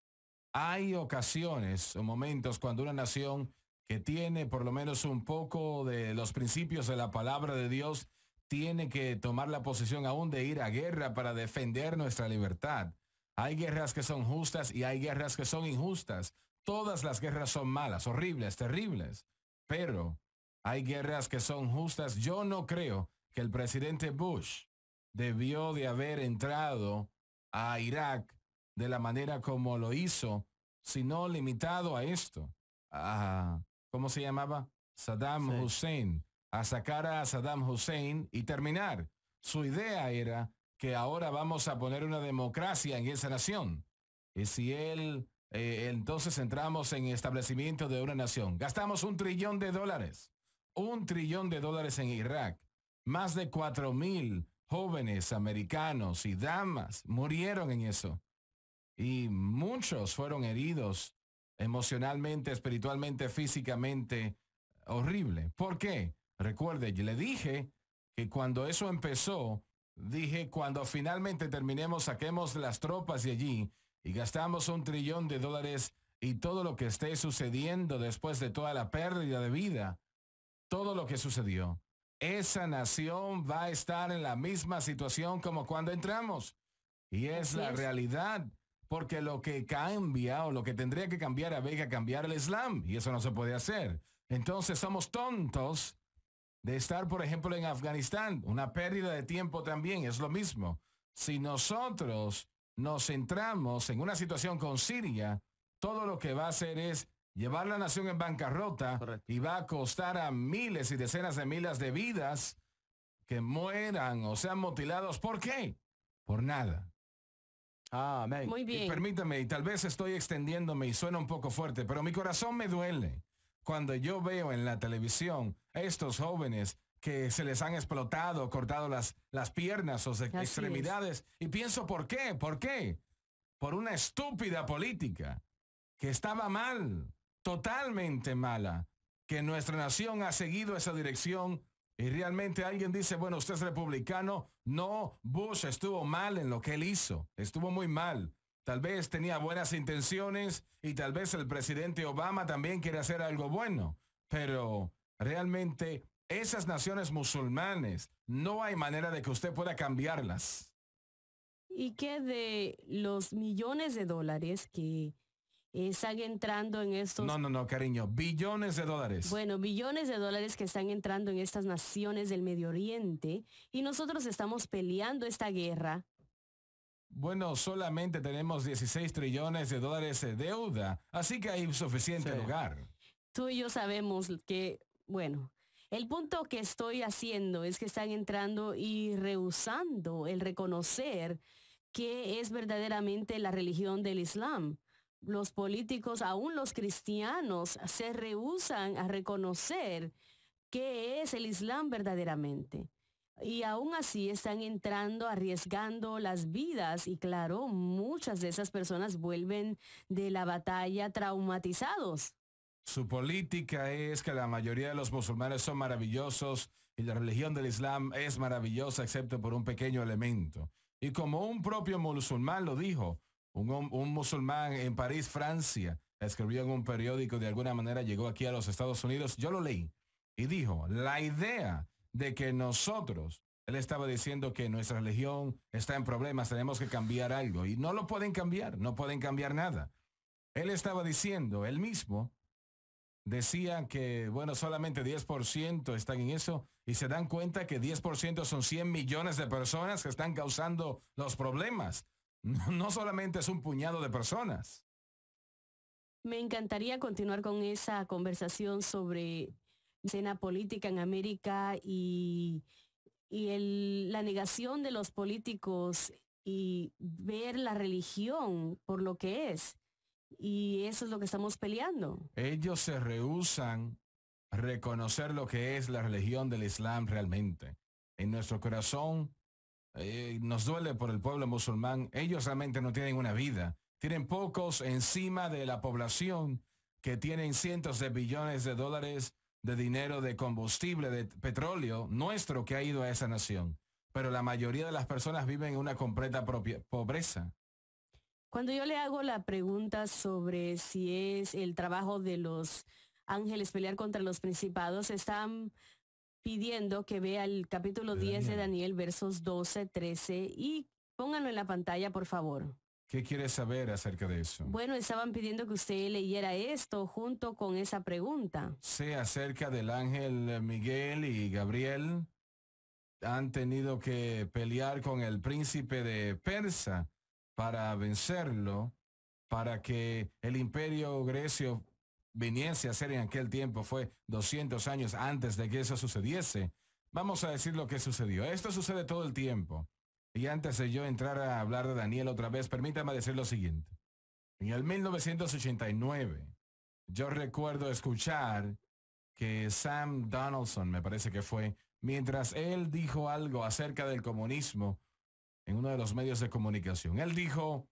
Hay ocasiones o momentos cuando una nación que tiene por lo menos un poco de los principios de la palabra de Dios tiene que tomar la posición aún de ir a guerra para defender nuestra libertad. Hay guerras que son justas y hay guerras que son injustas. Todas las guerras son malas, horribles, terribles. Pero hay guerras que son justas. Yo no creo que el presidente Bush debió de haber entrado a Irak de la manera como lo hizo, sino limitado a esto. ¿Cómo se llamaba? Saddam Sí. Hussein. A sacar a Saddam Hussein y terminar. Su idea era que ahora vamos a poner una democracia en esa nación. Y si entonces entramos en establecimiento de una nación. Gastamos $1 trillón. $1 trillón en Irak. Más de 4,000 jóvenes americanos y damas murieron en eso. Y muchos fueron heridos emocionalmente, espiritualmente, físicamente. Horrible. ¿Por qué? Recuerde, yo le dije que cuando eso empezó, dije cuando finalmente terminemos, saquemos las tropas de allí y gastamos $1 trillón y todo lo que esté sucediendo después de toda la pérdida de vida, todo lo que sucedió, esa nación va a estar en la misma situación como cuando entramos. Y es Así la es. realidad, porque lo que cambia o lo que tendría que cambiar habría que cambiar el Islam y eso no se puede hacer. Entonces somos tontos de estar, por ejemplo, en Afganistán. Una pérdida de tiempo también es lo mismo. Si nosotros nos centramos en una situación con Siria, todo lo que va a hacer es llevar la nación en bancarrota. Correcto. Y va a costar a miles y decenas de miles de vidas que mueran o sean mutilados. ¿Por qué? Por nada. Amén. Muy Y bien. permítame, y tal vez estoy extendiéndome y suena un poco fuerte, pero mi corazón me duele cuando yo veo en la televisión a estos jóvenes que se les han explotado, cortado las piernas o extremidades. Y pienso, ¿por qué? ¿Por qué? Por una estúpida política que estaba mal, totalmente mala, que nuestra nación ha seguido esa dirección y realmente alguien dice, bueno, usted es republicano. No, Bush estuvo mal en lo que él hizo, estuvo muy mal. Tal vez tenía buenas intenciones y tal vez el presidente Obama también quiere hacer algo bueno, pero realmente esas naciones musulmanes no hay manera de que usted pueda cambiarlas. ¿Y qué de los millones de dólares que están entrando en estos, No, cariño, $billones. bueno, billones de dólares que están entrando en estas naciones del Medio Oriente y nosotros estamos peleando esta guerra? Bueno, solamente tenemos $16 trillones de deuda, así que hay suficiente Sí. lugar. Tú y yo sabemos que, bueno, el punto que estoy haciendo es que están entrando y rehusando el reconocer que es verdaderamente la religión del Islam. Los políticos, aún los cristianos, se rehúsan a reconocer qué es el Islam verdaderamente. Y aún así están entrando, arriesgando las vidas y claro, muchas de esas personas vuelven de la batalla traumatizados. Su política es que la mayoría de los musulmanes son maravillosos y la religión del Islam es maravillosa excepto por un pequeño elemento. Y como un propio musulmán lo dijo, un musulmán en París, Francia, escribió en un periódico, de alguna manera llegó aquí a los Estados Unidos, yo lo leí, y dijo, la idea de que nosotros, él estaba diciendo que nuestra religión está en problemas, tenemos que cambiar algo, y no lo pueden cambiar, no pueden cambiar nada. Él estaba diciendo, él mismo, decía que, bueno, solamente 10% están en eso y se dan cuenta que 10% son 100 millones de personas que están causando los problemas. No solamente es un puñado de personas. Me encantaría continuar con esa conversación sobre escena política en América y la negación de los políticos y ver la religión por lo que es. Y eso es lo que estamos peleando. Ellos se rehúsan a reconocer lo que es la religión del Islam realmente. En nuestro corazón nos duele por el pueblo musulmán. Ellos realmente no tienen una vida. Tienen pocos encima de la población que tienen cientos de billones de dólares de dinero, de combustible, de petróleo nuestro que ha ido a esa nación. Pero la mayoría de las personas viven en una completa pobreza. Cuando yo le hago la pregunta sobre si es el trabajo de los ángeles pelear contra los principados, están pidiendo que vea el capítulo 10 de Daniel, versos 12, 13 y pónganlo en la pantalla, por favor. ¿Qué quieres saber acerca de eso? Bueno, estaban pidiendo que usted leyera esto junto con esa pregunta. Sí, acerca del ángel Miguel y Gabriel. Han tenido que pelear con el príncipe de Persa para vencerlo, para que el imperio grecio viniese a ser en aquel tiempo. Fue 200 años antes de que eso sucediese. Vamos a decir lo que sucedió. Esto sucede todo el tiempo. Y antes de yo entrar a hablar de Daniel otra vez, permítame decir lo siguiente. En el 1989, yo recuerdo escuchar que Sam Donaldson, me parece que fue, mientras él dijo algo acerca del comunismo en uno de los medios de comunicación, él dijo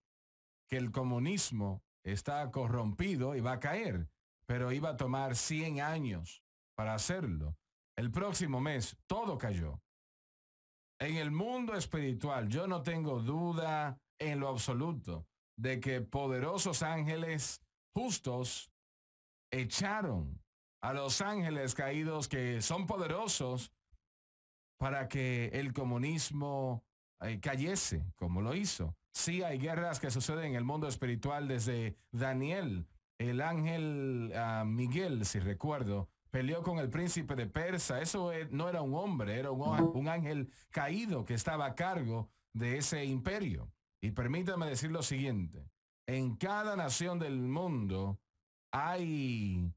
que el comunismo está corrompido y va a caer, pero iba a tomar 100 años para hacerlo. El próximo mes, todo cayó. En el mundo espiritual, yo no tengo duda en lo absoluto de que poderosos ángeles justos echaron a los ángeles caídos que son poderosos para que el comunismo cayese, como lo hizo. Sí, hay guerras que suceden en el mundo espiritual desde Daniel. El ángel Miguel, si recuerdo, peleó con el príncipe de Persa. Eso no era un hombre, era un ángel caído que estaba a cargo de ese imperio. Y permítame decir lo siguiente. En cada nación del mundo hay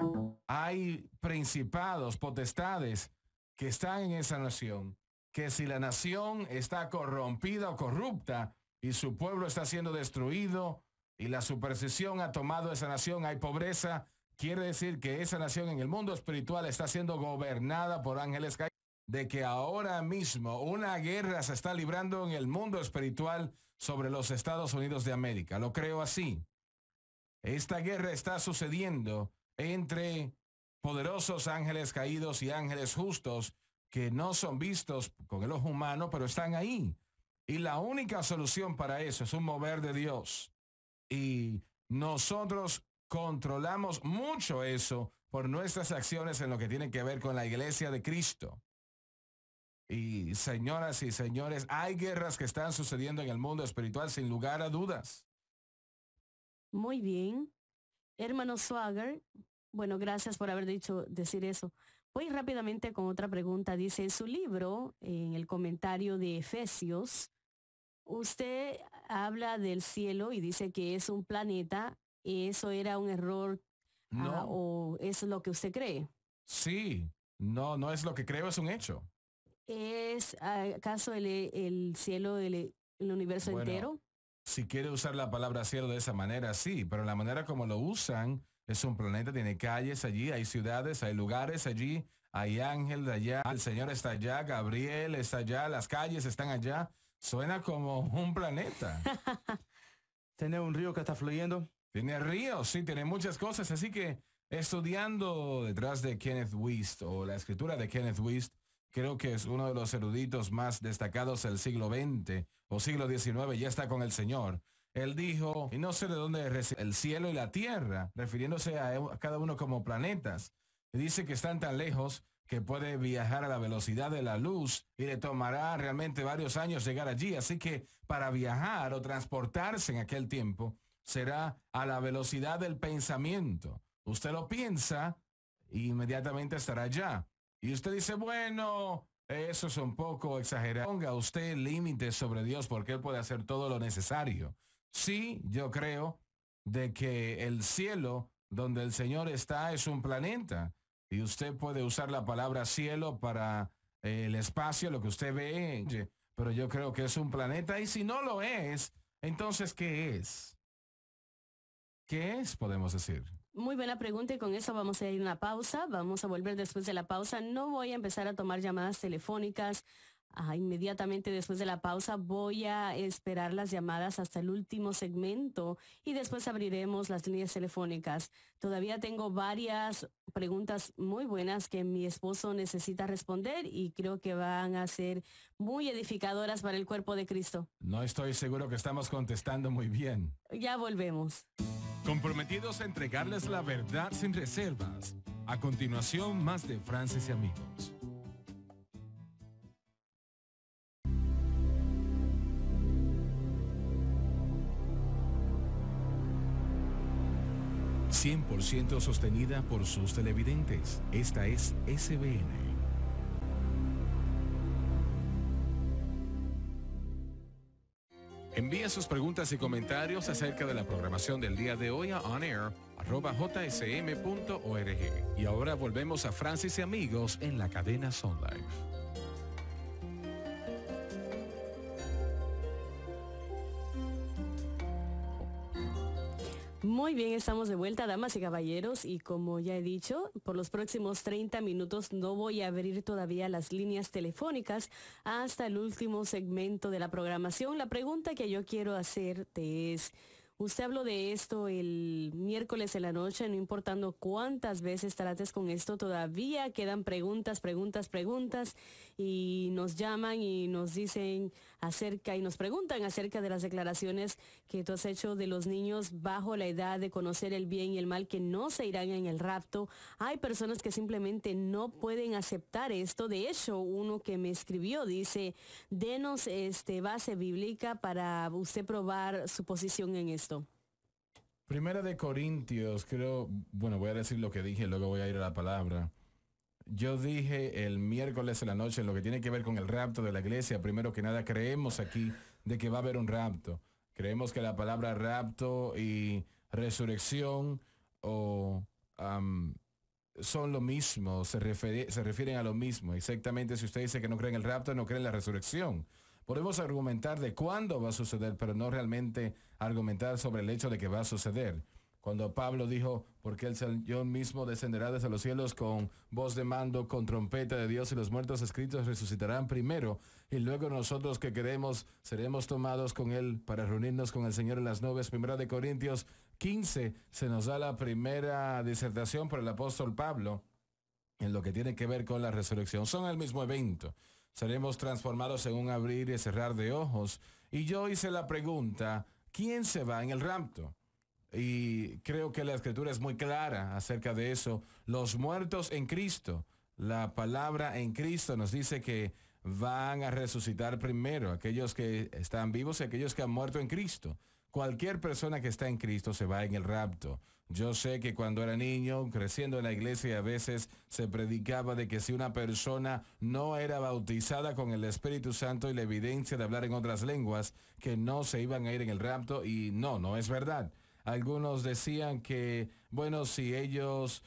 principados, potestades que están en esa nación, que si la nación está corrompida o corrupta y su pueblo está siendo destruido y la superstición ha tomado esa nación, hay pobreza, quiere decir que esa nación en el mundo espiritual está siendo gobernada por ángeles caídos. De que ahora mismo una guerra se está librando en el mundo espiritual sobre los Estados Unidos de América. Lo creo así. Esta guerra está sucediendo entre poderosos ángeles caídos y ángeles justos que no son vistos con el ojo humano, pero están ahí. Y la única solución para eso es un mover de Dios. Y nosotros controlamos mucho eso por nuestras acciones en lo que tiene que ver con la iglesia de Cristo. Y señoras y señores, hay guerras que están sucediendo en el mundo espiritual sin lugar a dudas. Muy bien. Hermano Swagger, bueno, gracias por haber decir eso. Voy rápidamente con otra pregunta. Dice, en su libro, en el comentario de Efesios, usted habla del cielo y dice que es un planeta. ¿Eso era un error? No. ¿O es lo que usted cree? Sí, no es lo que creo, es un hecho. ¿Es acaso el cielo el universo entero? Si quiere usar la palabra cielo de esa manera, sí, pero la manera como lo usan es un planeta, tiene calles allí, hay ciudades, hay lugares allí, hay ángel de allá, el Señor está allá, Gabriel está allá, las calles están allá. Suena como un planeta. ¿Tiene un río que está fluyendo? Tiene ríos, sí, tiene muchas cosas. Así que estudiando detrás de Kenneth Wuest o la escritura de Kenneth Wuest, creo que es uno de los eruditos más destacados del siglo XX o siglo XIX, ya está con el Señor. Él dijo, y no sé de dónde el cielo y la tierra, refiriéndose a cada uno como planetas. Y dice que están tan lejos que puede viajar a la velocidad de la luz y le tomará realmente varios años llegar allí. Así que para viajar o transportarse en aquel tiempo será a la velocidad del pensamiento. Usted lo piensa e inmediatamente estará allá. Y usted dice, bueno, eso es un poco exagerado. Ponga usted límites sobre Dios porque Él puede hacer todo lo necesario. Sí, yo creo de que el cielo donde el Señor está es un planeta. Y usted puede usar la palabra cielo para el espacio, lo que usted ve, pero yo creo que es un planeta y si no lo es, entonces, ¿qué es? ¿Qué es, podemos decir? Muy buena pregunta y con eso vamos a ir a una pausa. Vamos a volver después de la pausa. No voy a empezar a tomar llamadas telefónicas. Inmediatamente después de la pausa voy a esperar las llamadas hasta el último segmento y después abriremos las líneas telefónicas. Todavía tengo varias preguntas muy buenas que mi esposo necesita responder y creo que van a ser muy edificadoras para el cuerpo de Cristo. No estoy seguro que estamos contestando muy bien. Ya volvemos. Comprometidos a entregarles la verdad sin reservas. A continuación, más de Francis y Amigos. ...100% sostenida por sus televidentes. Esta es SBN. Envía sus preguntas y comentarios acerca de la programación del día de hoy a onair@jsm.org. Y ahora volvemos a Francis y Amigos en la cadena Sun Life. Muy bien, estamos de vuelta, damas y caballeros, y como ya he dicho, por los próximos 30 minutos no voy a abrir todavía las líneas telefónicas hasta el último segmento de la programación. La pregunta que yo quiero hacerte es, usted habló de esto el miércoles en la noche, no importando cuántas veces trates con esto, todavía quedan preguntas, y nos llaman y nos dicen acerca y nos preguntan acerca de las declaraciones que tú has hecho de los niños bajo la edad de conocer el bien y el mal que no se irán en el rapto. Hay personas que simplemente no pueden aceptar esto. De hecho, uno que me escribió dice, denos base bíblica para usted probar su posición en esto. Primera de Corintios, creo, bueno, voy a decir lo que dije, luego voy a ir a la palabra. Yo dije el miércoles en la noche en lo que tiene que ver con el rapto de la iglesia, primero que nada creemos aquí de que va a haber un rapto. Creemos que la palabra rapto y resurrección son lo mismo, se refieren a lo mismo. Exactamente, si usted dice que no cree en el rapto, no cree en la resurrección. Podemos argumentar de cuándo va a suceder, pero no realmente argumentar sobre el hecho de que va a suceder. Cuando Pablo dijo, porque el Señor mismo descenderá desde los cielos con voz de mando, con trompeta de Dios, y los muertos escritos resucitarán primero, y luego nosotros que queremos seremos tomados con Él para reunirnos con el Señor en las nubes. Primera de Corintios 15 se nos da la primera disertación por el apóstol Pablo en lo que tiene que ver con la resurrección. Son el mismo evento. Seremos transformados en un abrir y cerrar de ojos. Y yo hice la pregunta, ¿quién se va en el rapto? Y creo que la escritura es muy clara acerca de eso. Los muertos en Cristo, la palabra en Cristo nos dice que van a resucitar primero aquellos que están vivos y aquellos que han muerto en Cristo. Cualquier persona que está en Cristo se va en el rapto. Yo sé que cuando era niño, creciendo en la iglesia, a veces se predicaba de que si una persona no era bautizada con el Espíritu Santo y la evidencia de hablar en otras lenguas, que no se iban a ir en el rapto, y no es verdad. Algunos decían que, bueno, si ellos,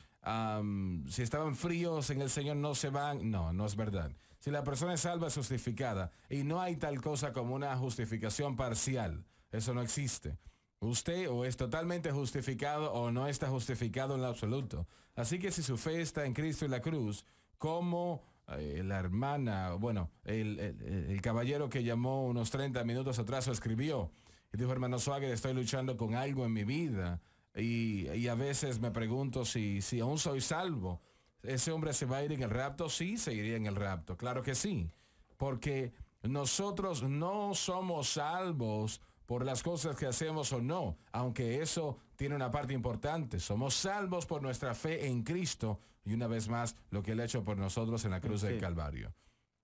si estaban fríos en el Señor no se van. No es verdad. Si la persona es salva, es justificada. Y no hay tal cosa como una justificación parcial. Eso no existe. Usted o es totalmente justificado o no está justificado en lo absoluto. Así que si su fe está en Cristo y la cruz, como la hermana, bueno, el caballero que llamó unos 30 minutos atrás lo escribió. Y dijo, hermano Swagger, estoy luchando con algo en mi vida y a veces me pregunto si aún soy salvo. ¿Ese hombre se va a ir en el rapto? Sí, se iría en el rapto, claro que sí. Porque nosotros no somos salvos por las cosas que hacemos o no, aunque eso tiene una parte importante. Somos salvos por nuestra fe en Cristo y una vez más lo que Él ha hecho por nosotros en la cruz del Calvario.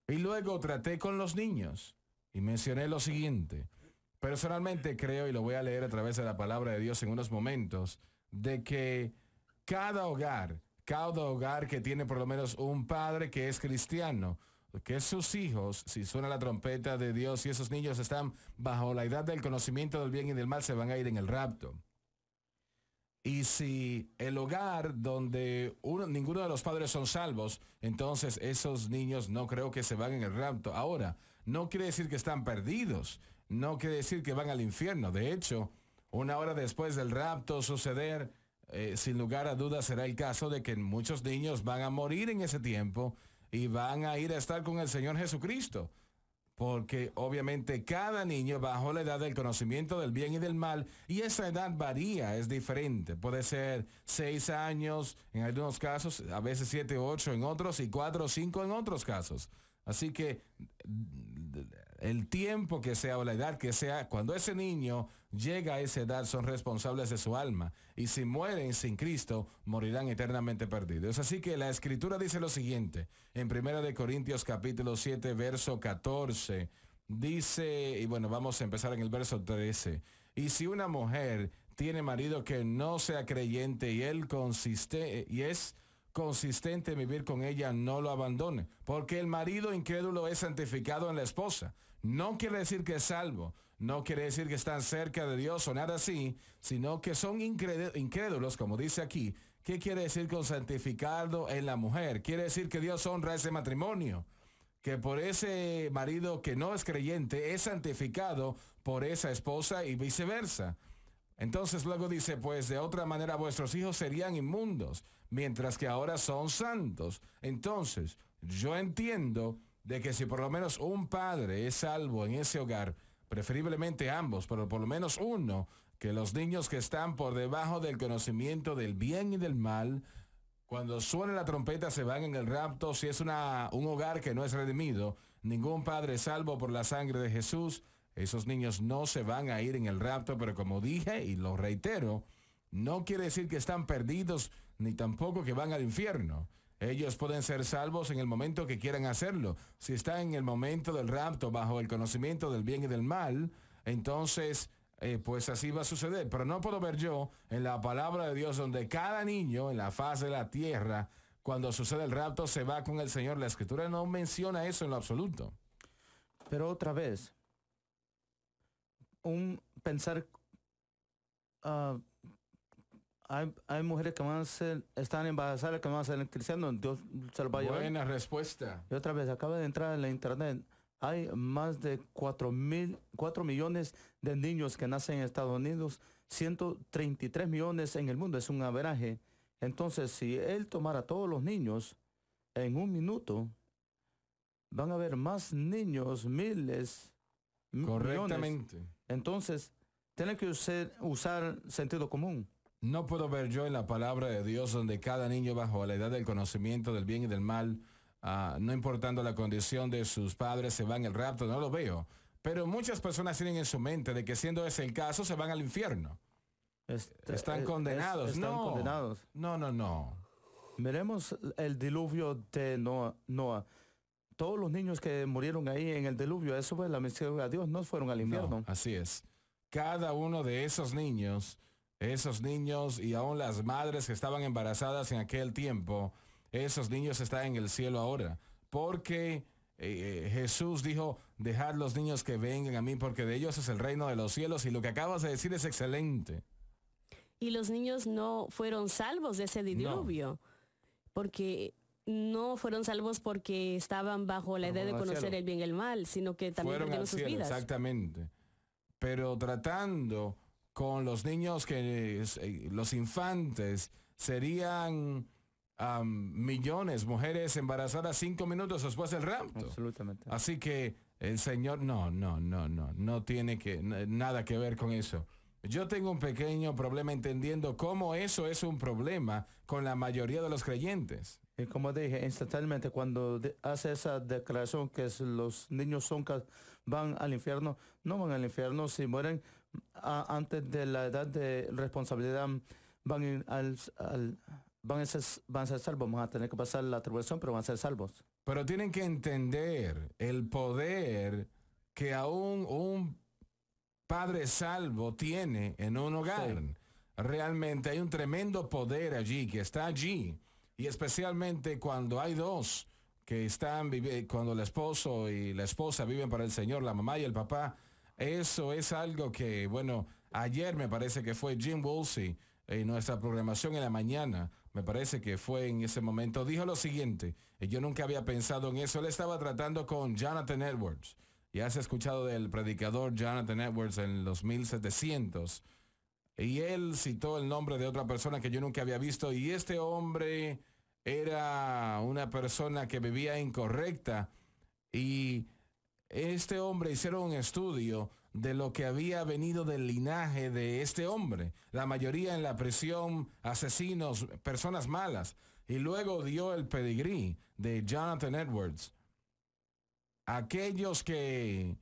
Y luego traté con los niños y mencioné lo siguiente. Personalmente creo, y lo voy a leer a través de la palabra de Dios en unos momentos, de que cada hogar que tiene por lo menos un padre que es cristiano, que sus hijos, si suena la trompeta de Dios y esos niños están bajo la edad del conocimiento del bien y del mal, se van a ir en el rapto. Y si el hogar donde ninguno de los padres son salvos, entonces esos niños no creo que se van en el rapto. Ahora, no quiere decir que están perdidos, no quiere decir que van al infierno. De hecho, una hora después del rapto suceder, sin lugar a dudas será el caso de que muchos niños van a morir en ese tiempo y van a ir a estar con el Señor Jesucristo. Porque obviamente cada niño bajo la edad del conocimiento del bien y del mal, y esa edad varía, es diferente. Puede ser 6 años en algunos casos, a veces 7, 8 en otros, y 4 o 5 en otros casos. Así que el tiempo que sea o la edad que sea, cuando ese niño llega a esa edad, son responsables de su alma. Y si mueren sin Cristo, morirán eternamente perdidos. Así que la Escritura dice lo siguiente, en 1 Corintios capítulo 7, verso 14, dice, y bueno, vamos a empezar en el verso 13. Y si una mujer tiene marido que no sea creyente y es consistente en vivir con ella, no lo abandone, porque el marido incrédulo es santificado en la esposa. No quiere decir que es salvo, no quiere decir que están cerca de Dios o nada así, sino que son incrédulos, como dice aquí. ¿Qué quiere decir con santificado en la mujer? Quiere decir que Dios honra ese matrimonio, que por ese marido que no es creyente es santificado por esa esposa y viceversa. Entonces luego dice, pues de otra manera vuestros hijos serían inmundos, mientras que ahora son santos. Entonces, yo entiendo de que si por lo menos un padre es salvo en ese hogar, preferiblemente ambos, pero por lo menos uno, que los niños que están por debajo del conocimiento del bien y del mal, cuando suene la trompeta se van en el rapto. Si es un hogar que no es redimido, ningún padre es salvo por la sangre de Jesús. Esos niños no se van a ir en el rapto, pero como dije y lo reitero, no quiere decir que están perdidos ni tampoco que van al infierno. Ellos pueden ser salvos en el momento que quieran hacerlo. Si están en el momento del rapto bajo el conocimiento del bien y del mal, entonces pues así va a suceder. Pero no puedo ver yo en la palabra de Dios donde cada niño en la faz de la tierra, cuando sucede el rapto, se va con el Señor. La Escritura no menciona eso en lo absoluto. Pero otra vez, pensar, hay mujeres que están embarazadas, que van a ser cristianos, Dios se los va a llevar. Buena respuesta. Y otra vez, acaba de entrar en la internet, hay más de 4 millones de niños que nacen en Estados Unidos, 133 millones en el mundo, es un averaje. Entonces, si él tomara todos los niños en un minuto, van a haber más niños, miles, Correctamente. millones. Entonces, tiene que usar sentido común. No puedo ver yo en la palabra de Dios donde cada niño bajo la edad del conocimiento del bien y del mal, no importando la condición de sus padres, se va en el rapto. No lo veo. Pero muchas personas tienen en su mente de que siendo ese el caso, se van al infierno. Están condenados. Están condenados. No. Miremos el diluvio de Noah. Todos los niños que murieron ahí en el diluvio, eso fue la misericordia de Dios, no fueron al infierno. No, así es. Cada uno de esos niños y aún las madres que estaban embarazadas en aquel tiempo, esos niños están en el cielo ahora. Porque Jesús dijo, dejad los niños que vengan a mí, porque de ellos es el reino de los cielos. Y lo que acabas de decir es excelente. Y los niños no fueron salvos de ese diluvio, porque no fueron salvos porque estaban bajo la idea de conocer el bien y el mal, sino que también perdieron sus vidas. Exactamente. Pero tratando con los niños los infantes serían millones, mujeres embarazadas 5 minutos después del rapto. Absolutamente. Así que el Señor no tiene nada que ver con eso. Yo tengo un pequeño problema entendiendo cómo eso es un problema con la mayoría de los creyentes. Y como dije, instantáneamente cuando hace esa declaración que los niños van al infierno, no van al infierno. Si mueren antes de la edad de responsabilidad, van a ser salvos. Van a tener que pasar la tribulación, pero van a ser salvos. Pero tienen que entender el poder que aún un padre salvo tiene en un hogar. Sí. Realmente hay un tremendo poder allí, que está allí. Y especialmente cuando hay dos que están cuando el esposo y la esposa viven para el Señor, la mamá y el papá, eso es algo que, bueno, ayer me parece que fue Jim Woolsey, en nuestra programación en la mañana, me parece que fue en ese momento, dijo lo siguiente, y yo nunca había pensado en eso. Él estaba tratando con Jonathan Edwards. Ya has escuchado del predicador Jonathan Edwards en los 1700. Y él citó el nombre de otra persona que yo nunca había visto. Y este hombre era una persona que vivía incorrecta. Y este hombre hicieron un estudio de lo que había venido del linaje de este hombre. La mayoría en la prisión, asesinos, personas malas. Y luego dio el pedigrí de Jonathan Edwards. Aquellos que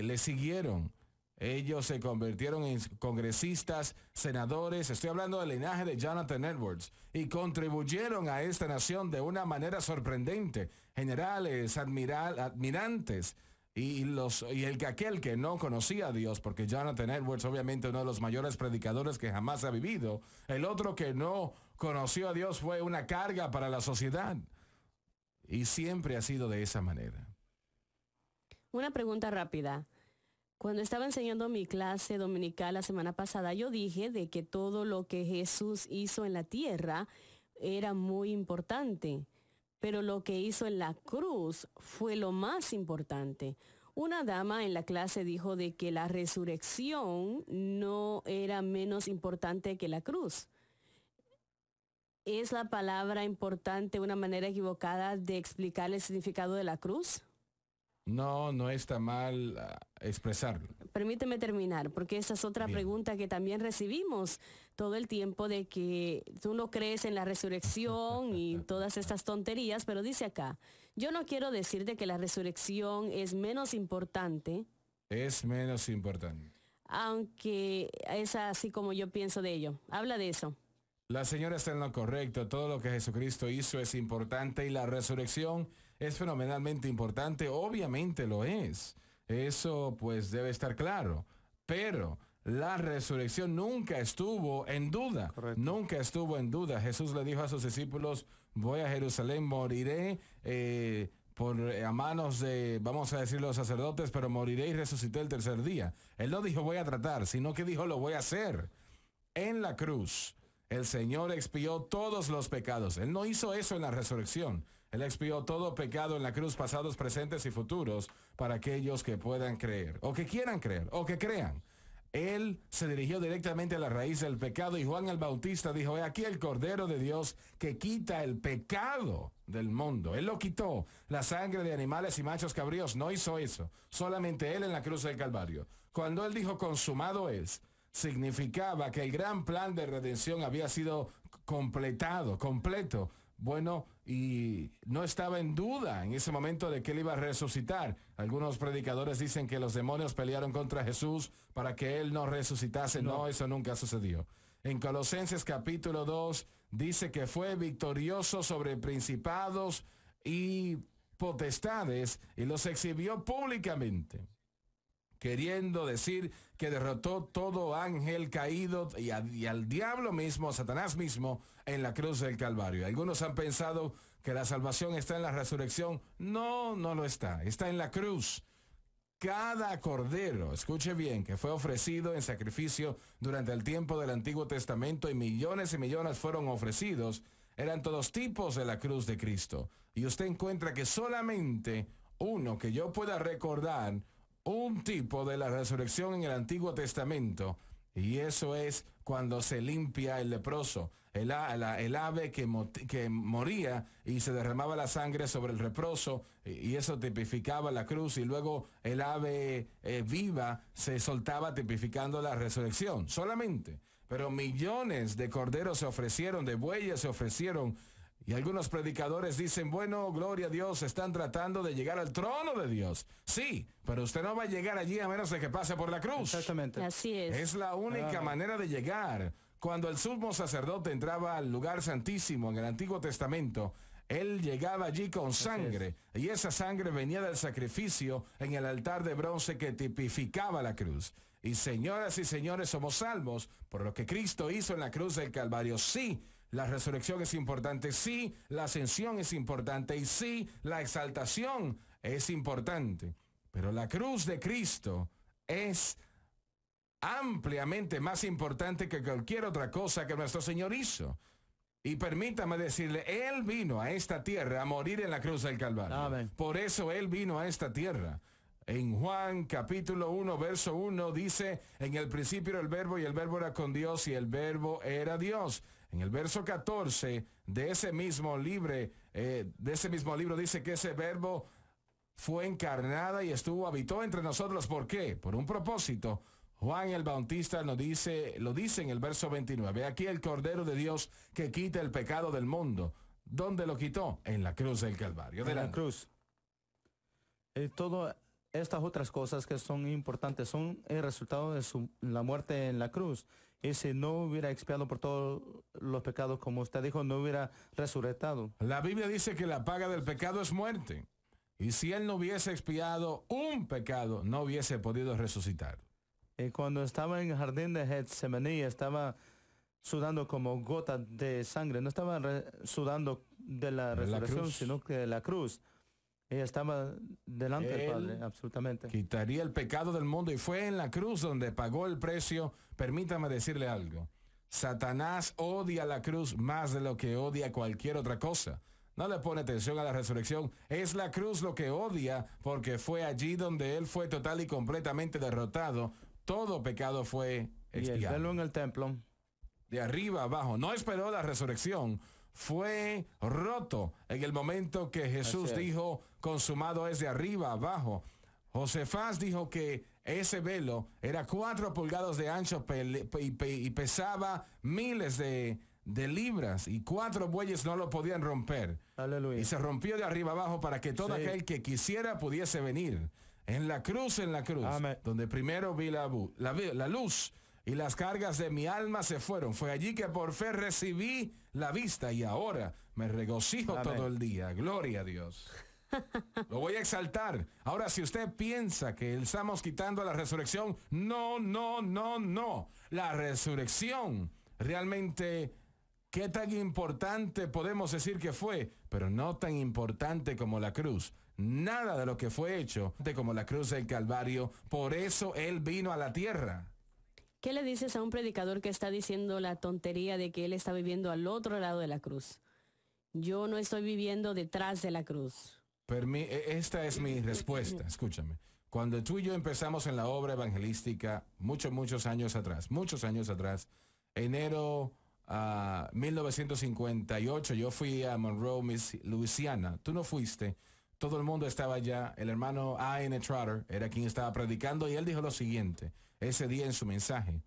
le siguieron, ellos se convirtieron en congresistas, senadores. Estoy hablando del linaje de Jonathan Edwards. Y contribuyeron a esta nación de una manera sorprendente. Generales, admirantes. Y aquel que no conocía a Dios, porque Jonathan Edwards obviamente uno de los mayores predicadores que jamás ha vivido. El otro que no conoció a Dios fue una carga para la sociedad. Y siempre ha sido de esa manera. Una pregunta rápida. Cuando estaba enseñando mi clase dominical la semana pasada, yo dije de que todo lo que Jesús hizo en la tierra era muy importante, pero lo que hizo en la cruz fue lo más importante. Una dama en la clase dijo de que la resurrección no era menos importante que la cruz. ¿Es la palabra importante una manera equivocada de explicar el significado de la cruz? No está mal expresarlo. Permíteme terminar, porque esa es otra pregunta que también recibimos todo el tiempo, de que tú no crees en la resurrección y todas estas tonterías, pero dice acá, yo no quiero decirte que la resurrección es menos importante. Es menos importante. Aunque es así como yo pienso de ello. Habla de eso. La señora está en lo correcto. Todo lo que Jesucristo hizo es importante y la resurrección es fenomenalmente importante. Obviamente lo es. Eso pues debe estar claro. Pero la resurrección nunca estuvo en duda. Correcto. Nunca estuvo en duda. Jesús le dijo a sus discípulos, voy a Jerusalén, moriré a manos de, vamos a decir, los sacerdotes, pero moriré y resucité el tercer día. Él no dijo voy a tratar, sino que dijo lo voy a hacer. En la cruz, el Señor expió todos los pecados. Él no hizo eso en la resurrección. Él expió todo pecado en la cruz, pasados, presentes y futuros, para aquellos que puedan creer, o que quieran creer, o que crean. Él se dirigió directamente a la raíz del pecado, y Juan el Bautista dijo, he aquí el Cordero de Dios que quita el pecado del mundo. Él lo quitó. La sangre de animales y machos cabríos no hizo eso. Solamente Él en la cruz del Calvario. Cuando Él dijo consumado es, significaba que el gran plan de redención había sido completado, completo. Bueno, y no estaba en duda en ese momento de que Él iba a resucitar. Algunos predicadores dicen que los demonios pelearon contra Jesús para que Él no resucitase. No, eso nunca sucedió. En Colosenses capítulo 2 dice que fue victorioso sobre principados y potestades y los exhibió públicamente, queriendo decir que derrotó todo ángel caído y al diablo mismo, Satanás mismo, en la cruz del Calvario. Algunos han pensado que la salvación está en la resurrección. No, no lo está. Está en la cruz. Cada cordero, escuche bien, que fue ofrecido en sacrificio durante el tiempo del Antiguo Testamento, y millones fueron ofrecidos, eran todos tipos de la cruz de Cristo. Y usted encuentra que solamente uno que yo pueda recordar, un tipo de la resurrección en el Antiguo Testamento, y eso es cuando se limpia el leproso, el ave que moría y se derramaba la sangre sobre el leproso, y eso tipificaba la cruz, y luego el ave viva se soltaba tipificando la resurrección, solamente. Pero millones de corderos se ofrecieron, de bueyes se ofrecieron. Y algunos predicadores dicen, bueno, gloria a Dios, están tratando de llegar al trono de Dios. Sí, pero usted no va a llegar allí a menos de que pase por la cruz. Exactamente. Así es. Es la única manera de llegar. Cuando el sumo sacerdote entraba al lugar santísimo en el Antiguo Testamento, él llegaba allí con sangre, y esa sangre venía del sacrificio en el altar de bronce que tipificaba la cruz. Y señoras y señores, somos salvos por lo que Cristo hizo en la cruz del Calvario. Sí, la resurrección es importante, sí, la ascensión es importante, y sí, la exaltación es importante. Pero la cruz de Cristo es ampliamente más importante que cualquier otra cosa que nuestro Señor hizo. Y permítame decirle, Él vino a esta tierra a morir en la cruz del Calvario. Amén. Por eso Él vino a esta tierra. En Juan capítulo 1, verso 1 dice, en el principio era el verbo y el verbo era con Dios y el verbo era Dios. En el verso 14 de ese mismo libro dice que ese verbo fue encarnada y habitó entre nosotros. ¿Por qué? Por un propósito. Juan el Bautista lo dice en el verso 29. Aquí el Cordero de Dios que quita el pecado del mundo. ¿Dónde lo quitó? En la cruz del Calvario. En la cruz. Todas estas otras cosas que son importantes son el resultado de la muerte en la cruz. Y si no hubiera expiado por todos los pecados, como usted dijo, no hubiera resucitado. La Biblia dice que la paga del pecado es muerte. Y si Él no hubiese expiado un pecado, no hubiese podido resucitar. Y cuando estaba en el jardín de Getsemaní, estaba sudando como gotas de sangre. No estaba sudando de la resurrección, sino que de la cruz. Ella estaba delante del Padre, absolutamente. Quitaría el pecado del mundo y fue en la cruz donde pagó el precio. Permítame decirle algo. Satanás odia la cruz más de lo que odia cualquier otra cosa. No le pone atención a la resurrección. Es la cruz lo que odia porque fue allí donde Él fue total y completamente derrotado. Todo pecado fue expiado. Y el velo en el templo. De arriba abajo. No esperó la resurrección. Fue roto en el momento que Jesús dijo, consumado es de arriba abajo. Josefás dijo que ese velo era 4 pulgadas de ancho y pesaba miles de libras y 4 bueyes no lo podían romper. Aleluya. Y se rompió de arriba abajo para que todo aquel que quisiera pudiese venir. En la cruz, Amén. Donde primero vi la luz y las cargas de mi alma se fueron. Fue allí que por fe recibí la vista y ahora me regocijo Amén. todo el día. Gloria a Dios. Lo voy a exaltar. Ahora, si usted piensa que estamos quitando la resurrección, no. La resurrección realmente, ¿qué tan importante podemos decir que fue? Pero no tan importante como la cruz. Nada de lo que fue hecho como la cruz del Calvario. Por eso Él vino a la tierra. ¿Qué le dices a un predicador que está diciendo la tontería de que él está viviendo al otro lado de la cruz? Yo no estoy viviendo detrás de la cruz. Esta es mi respuesta, escúchame. Cuando tú y yo empezamos en la obra evangelística, muchos años atrás, enero 1958, yo fui a Monroe, Louisiana. Tú no fuiste. Todo el mundo estaba allá. El hermano A.N. Trotter era quien estaba predicando y él dijo lo siguiente, ese día en su mensaje.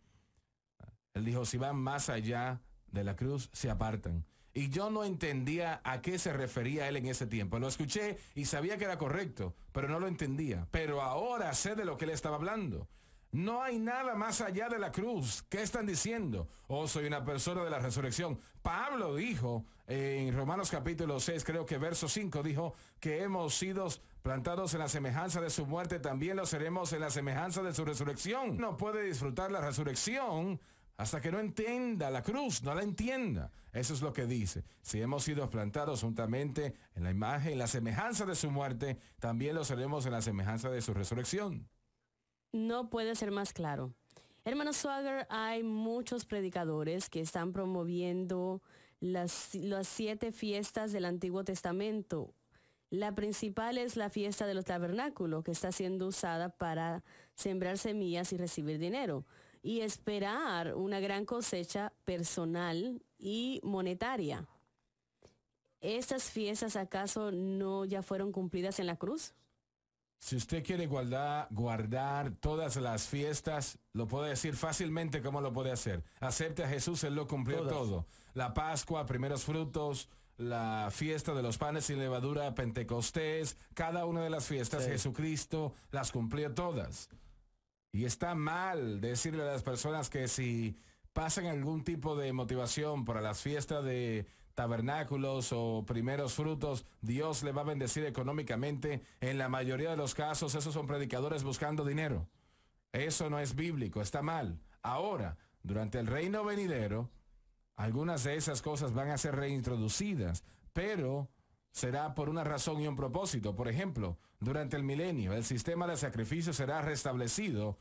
Él dijo, si van más allá de la cruz, se apartan. Y yo no entendía a qué se refería él en ese tiempo. Lo escuché y sabía que era correcto, pero no lo entendía. Pero ahora sé de lo que él estaba hablando. No hay nada más allá de la cruz. ¿Qué están diciendo? Oh, soy una persona de la resurrección. Pablo dijo en Romanos capítulo 6, creo que verso 5, dijo que hemos sido plantados en la semejanza de su muerte, también lo seremos en la semejanza de su resurrección. No puede disfrutar la resurrección hasta que no entienda la cruz, no la entienda. Eso es lo que dice. Si hemos sido plantados juntamente en la imagen, en la semejanza de su muerte, también lo seremos en la semejanza de su resurrección. No puede ser más claro. Hermano Swagger, hay muchos predicadores que están promoviendo las 7 fiestas del Antiguo Testamento. La principal es la fiesta de los tabernáculos, que está siendo usada para sembrar semillas y recibir dinero y esperar una gran cosecha personal y monetaria. ¿Estas fiestas acaso no ya fueron cumplidas en la cruz? Si usted quiere guardar todas las fiestas, lo puede decir fácilmente cómo lo puede hacer. Acepte a Jesús, Él lo cumplió todo. La Pascua, primeros frutos, la fiesta de los panes sin levadura, Pentecostés, cada una de las fiestas, Jesucristo las cumplió todas. Y está mal decirle a las personas que si pasan algún tipo de motivación para las fiestas de tabernáculos o primeros frutos, Dios le va a bendecir económicamente. En la mayoría de los casos, esos son predicadores buscando dinero. Eso no es bíblico, está mal. Ahora, durante el reino venidero, algunas de esas cosas van a ser reintroducidas, pero será por una razón y un propósito. Por ejemplo, durante el milenio, el sistema de sacrificio será restablecido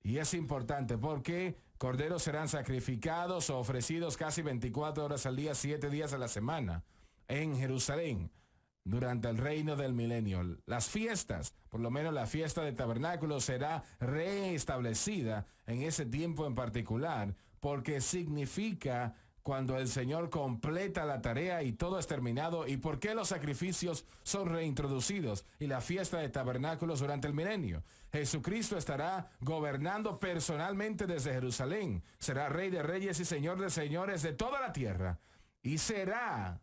Y es importante porque corderos serán sacrificados o ofrecidos casi 24 horas al día, 7 días a la semana en Jerusalén durante el reino del milenio. Las fiestas, por lo menos la fiesta de tabernáculos, será reestablecida en ese tiempo en particular porque significa cuando el Señor completa la tarea y todo es terminado, y por qué los sacrificios son reintroducidos y la fiesta de tabernáculos durante el milenio. Jesucristo estará gobernando personalmente desde Jerusalén. Será Rey de Reyes y Señor de Señores de toda la tierra. Y será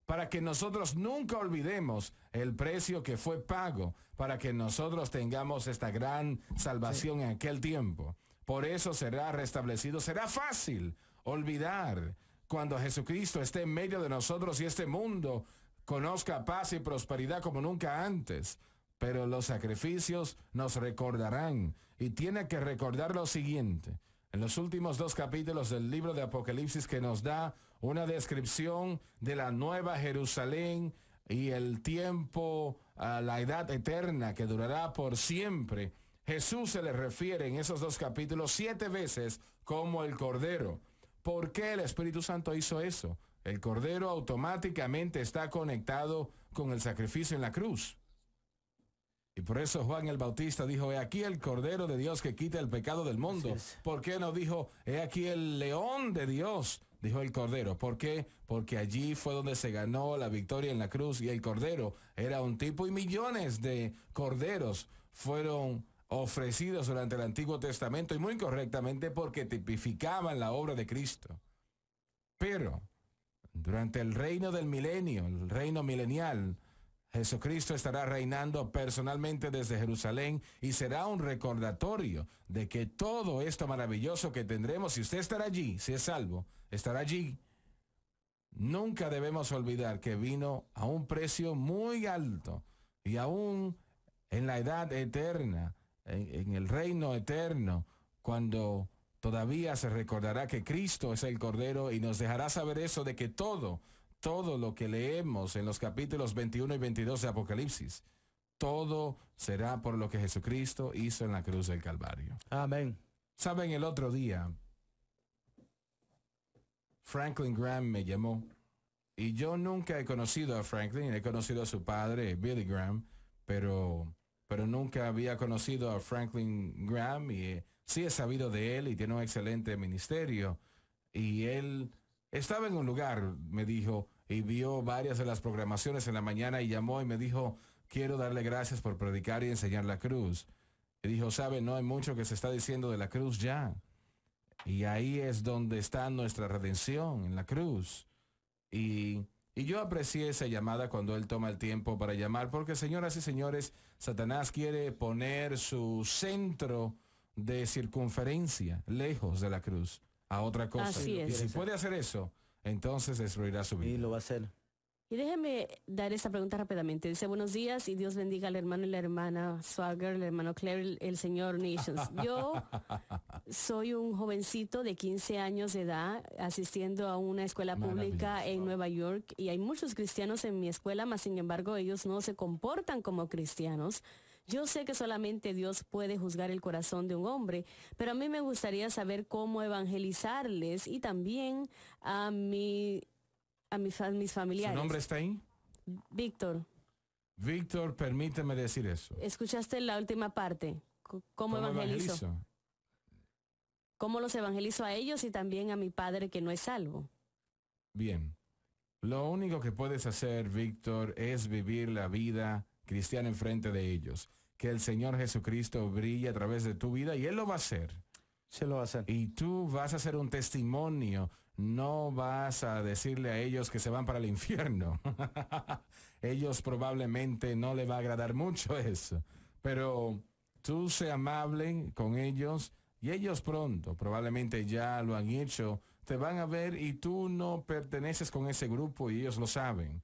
para que nosotros nunca olvidemos el precio que fue pago para que nosotros tengamos esta gran salvación en aquel tiempo. Por eso será restablecido. Será fácil olvidar cuando Jesucristo esté en medio de nosotros y este mundo conozca paz y prosperidad como nunca antes. Pero los sacrificios nos recordarán, y tiene que recordar lo siguiente. En los últimos 2 capítulos del libro de Apocalipsis, que nos da una descripción de la nueva Jerusalén y el tiempo, la edad eterna que durará por siempre, Jesús se le refiere en esos 2 capítulos 7 veces como el Cordero. ¿Por qué el Espíritu Santo hizo eso? El Cordero automáticamente está conectado con el sacrificio en la cruz. Y por eso Juan el Bautista dijo, he aquí el Cordero de Dios que quita el pecado del mundo. ¿Por qué no dijo, he aquí el León de Dios? Dijo el Cordero. ¿Por qué? Porque allí fue donde se ganó la victoria en la cruz, y el Cordero era un tipo, y millones de corderos fueron ofrecidos durante el Antiguo Testamento, y muy correctamente porque tipificaban la obra de Cristo. Pero durante el reino del milenio, el reino milenial, Jesucristo estará reinando personalmente desde Jerusalén, y será un recordatorio de que todo esto maravilloso que tendremos, si usted estará allí, si es salvo, estará allí. Nunca debemos olvidar que vino a un precio muy alto, y aún en la edad eterna, en el reino eterno, cuando todavía se recordará que Cristo es el Cordero, y nos dejará saber eso de que todo lo que leemos en los capítulos 21 y 22 de Apocalipsis, todo será por lo que Jesucristo hizo en la cruz del Calvario. Amén. Saben, el otro día, Franklin Graham me llamó, y yo nunca he conocido a Franklin. He conocido a su padre, Billy Graham, pero nunca había conocido a Franklin Graham, y sí he sabido de él, y tiene un excelente ministerio. Y él estaba en un lugar, me dijo, y vio varias de las programaciones en la mañana, y llamó y me dijo, quiero darle gracias por predicar y enseñar la cruz. Y dijo, sabe, no hay mucho que se está diciendo de la cruz ya. Y ahí es donde está nuestra redención, en la cruz. Y yo aprecié esa llamada cuando él toma el tiempo para llamar, porque, señoras y señores, Satanás quiere poner su centro de circunferencia lejos de la cruz, a otra cosa. Así es. Y si puede hacer eso, entonces destruirá su vida. Y lo va a hacer. Y déjeme dar esta pregunta rápidamente. Dice, buenos días y Dios bendiga al hermano y la hermana Swagger, el hermano Claire, el señor Nations. Yo soy un jovencito de 15 años de edad asistiendo a una escuela pública en Nueva York, y hay muchos cristianos en mi escuela, mas sin embargo ellos no se comportan como cristianos. Yo sé que solamente Dios puede juzgar el corazón de un hombre, pero a mí me gustaría saber cómo evangelizarles, y también a mis familiares. ¿Su nombre está ahí? Víctor. Víctor, permíteme decir eso. ¿Escuchaste la última parte? ¿Cómo evangelizo? ¿Cómo los evangelizo a ellos y también a mi padre que no es salvo? Bien. Lo único que puedes hacer, Víctor, es vivir la vida cristiana enfrente de ellos. Que el Señor Jesucristo brille a través de tu vida, y Él lo va a hacer. Sí lo va a hacer. Y tú vas a ser un testimonio. No vas a decirle a ellos que se van para el infierno. Ellos probablemente no le va a agradar mucho eso. Pero tú sé amable con ellos, y ellos pronto, probablemente ya lo han hecho, te van a ver, y tú no perteneces con ese grupo y ellos lo saben.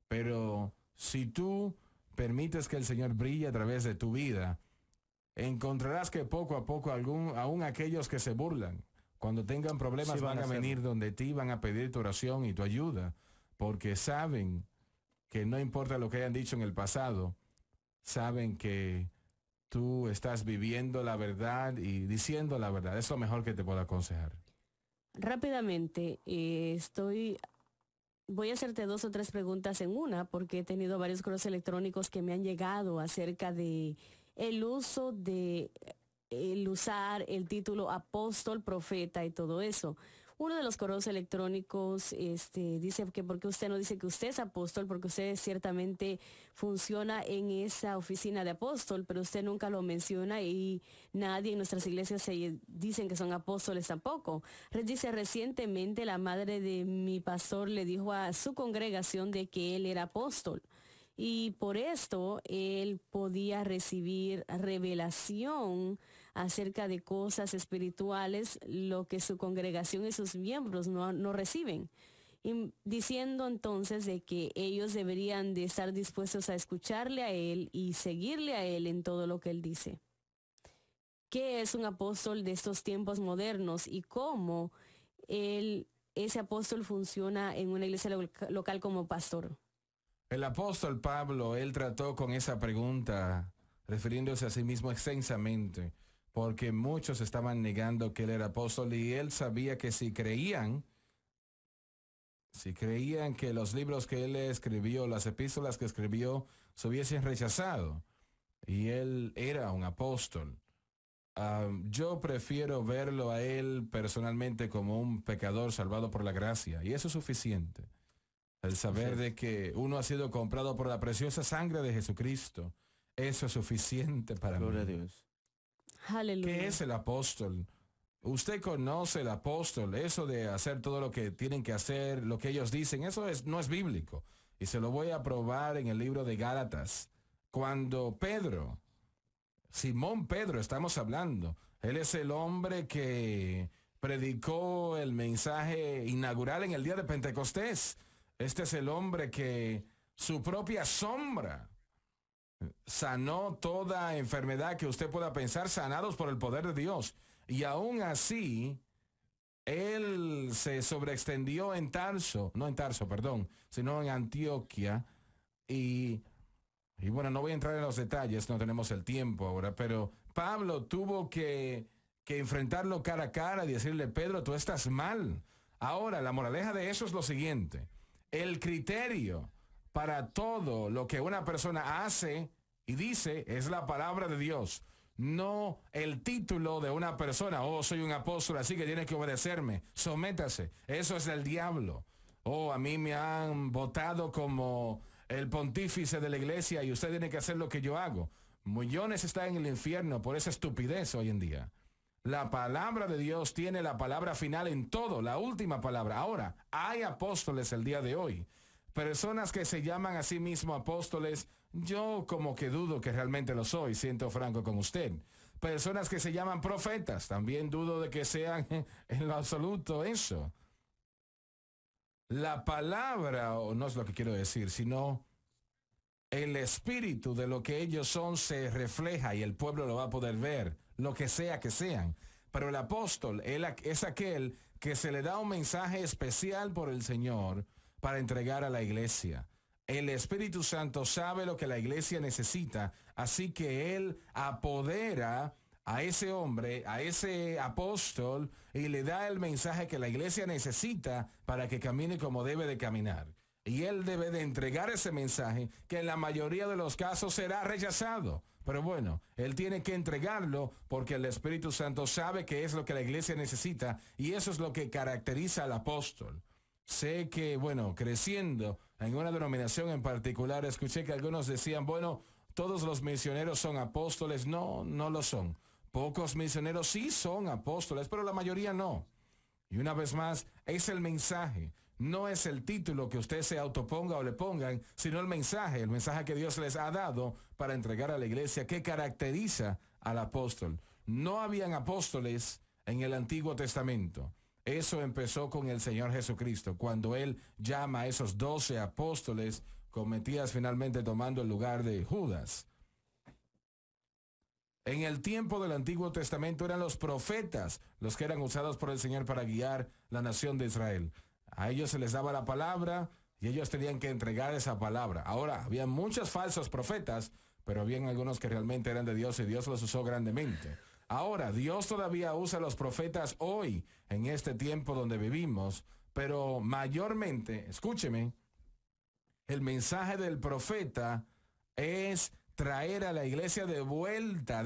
Pero si tú permites que el Señor brille a través de tu vida, encontrarás que poco a poco aún aquellos que se burlan, cuando tengan problemas, sí, van a venir donde ti, van a pedir tu oración y tu ayuda, porque saben que no importa lo que hayan dicho en el pasado, saben que tú estás viviendo la verdad y diciendo la verdad. Es lo mejor que te puedo aconsejar. Rápidamente, voy a hacerte 2 o 3 preguntas en una, porque he tenido varios correos electrónicos que me han llegado acerca de el uso de el usar el título apóstol, profeta y todo eso. Uno de los correos electrónicos dice que porque usted no dice que usted es apóstol, porque usted ciertamente funciona en esa oficina de apóstol, pero usted nunca lo menciona y nadie en nuestras iglesias se dicen que son apóstoles tampoco. Dice, recientemente la madre de mi pastor le dijo a su congregación de que él era apóstol. Y por esto él podía recibir revelación acerca de cosas espirituales, lo que su congregación y sus miembros no reciben. Y diciendo entonces de que ellos deberían de estar dispuestos a escucharle a él y seguirle a él en todo lo que él dice. ¿Qué es un apóstol de estos tiempos modernos y cómo ese apóstol funciona en una iglesia local como pastor? El apóstol Pablo, él trató con esa pregunta, refiriéndose a sí mismo extensamente, porque muchos estaban negando que él era apóstol y él sabía que si creían que los libros que él escribió, las epístolas que escribió, se hubiesen rechazado y él era un apóstol. Yo prefiero verlo a él personalmente como un pecador salvado por la gracia y eso es suficiente. El saber de que uno ha sido comprado por la preciosa sangre de Jesucristo, eso es suficiente para mí. Gloria a Dios. Aleluya. ¿Qué es el apóstol? Usted conoce el apóstol, eso de hacer todo lo que tienen que hacer, lo que ellos dicen, eso no es bíblico. Y se lo voy a probar en el libro de Gálatas. Cuando Simón Pedro, estamos hablando, él es el hombre que predicó el mensaje inaugural en el día de Pentecostés. Este es el hombre que su propia sombra sanó toda enfermedad que usted pueda pensar, sanados por el poder de Dios. Y aún así, él se sobreextendió sino en Antioquia. Y bueno, no voy a entrar en los detalles, no tenemos el tiempo ahora, pero Pablo tuvo que enfrentarlo cara a cara y decirle, Pedro, tú estás mal. Ahora, la moraleja de eso es lo siguiente. El criterio para todo lo que una persona hace y dice es la palabra de Dios, no el título de una persona. Oh, soy un apóstol, así que tiene que obedecerme. Sométase. Eso es del diablo. Oh, a mí me han votado como el pontífice de la iglesia y usted tiene que hacer lo que yo hago. Millones están en el infierno por esa estupidez hoy en día. La palabra de Dios tiene la palabra final en todo, la última palabra. Ahora, hay apóstoles el día de hoy. Personas que se llaman a sí mismos apóstoles, yo como que dudo que realmente lo soy, siento franco con usted. Personas que se llaman profetas, también dudo de que sean en lo absoluto eso. La palabra, o no es lo que quiero decir, sino el espíritu de lo que ellos son se refleja y el pueblo lo va a poder ver, lo que sea que sean. Pero el apóstol, él es aquel que se le da un mensaje especial por el Señor para entregar a la iglesia. El Espíritu Santo sabe lo que la iglesia necesita, así que él apodera a ese hombre, a ese apóstol, y le da el mensaje que la iglesia necesita para que camine como debe de caminar. Y él debe de entregar ese mensaje que en la mayoría de los casos será rechazado. Pero bueno, él tiene que entregarlo porque el Espíritu Santo sabe que es lo que la iglesia necesita y eso es lo que caracteriza al apóstol. Sé que, bueno, creciendo en una denominación en particular, escuché que algunos decían, bueno, todos los misioneros son apóstoles. No, no lo son. Pocos misioneros sí son apóstoles, pero la mayoría no. Y una vez más, es el mensaje. No es el título que usted se autoponga o le pongan, sino el mensaje que Dios les ha dado para entregar a la iglesia que caracteriza al apóstol. No habían apóstoles en el Antiguo Testamento. Eso empezó con el Señor Jesucristo, cuando Él llama a esos 12 apóstoles, con Matías finalmente tomando el lugar de Judas. En el tiempo del Antiguo Testamento eran los profetas los que eran usados por el Señor para guiar la nación de Israel. A ellos se les daba la palabra y ellos tenían que entregar esa palabra. Ahora, había muchos falsos profetas, pero habían algunos que realmente eran de Dios y Dios los usó grandemente. Ahora, Dios todavía usa a los profetas hoy, en este tiempo donde vivimos, pero mayormente, escúcheme, el mensaje del profeta es traer a la iglesia de vuelta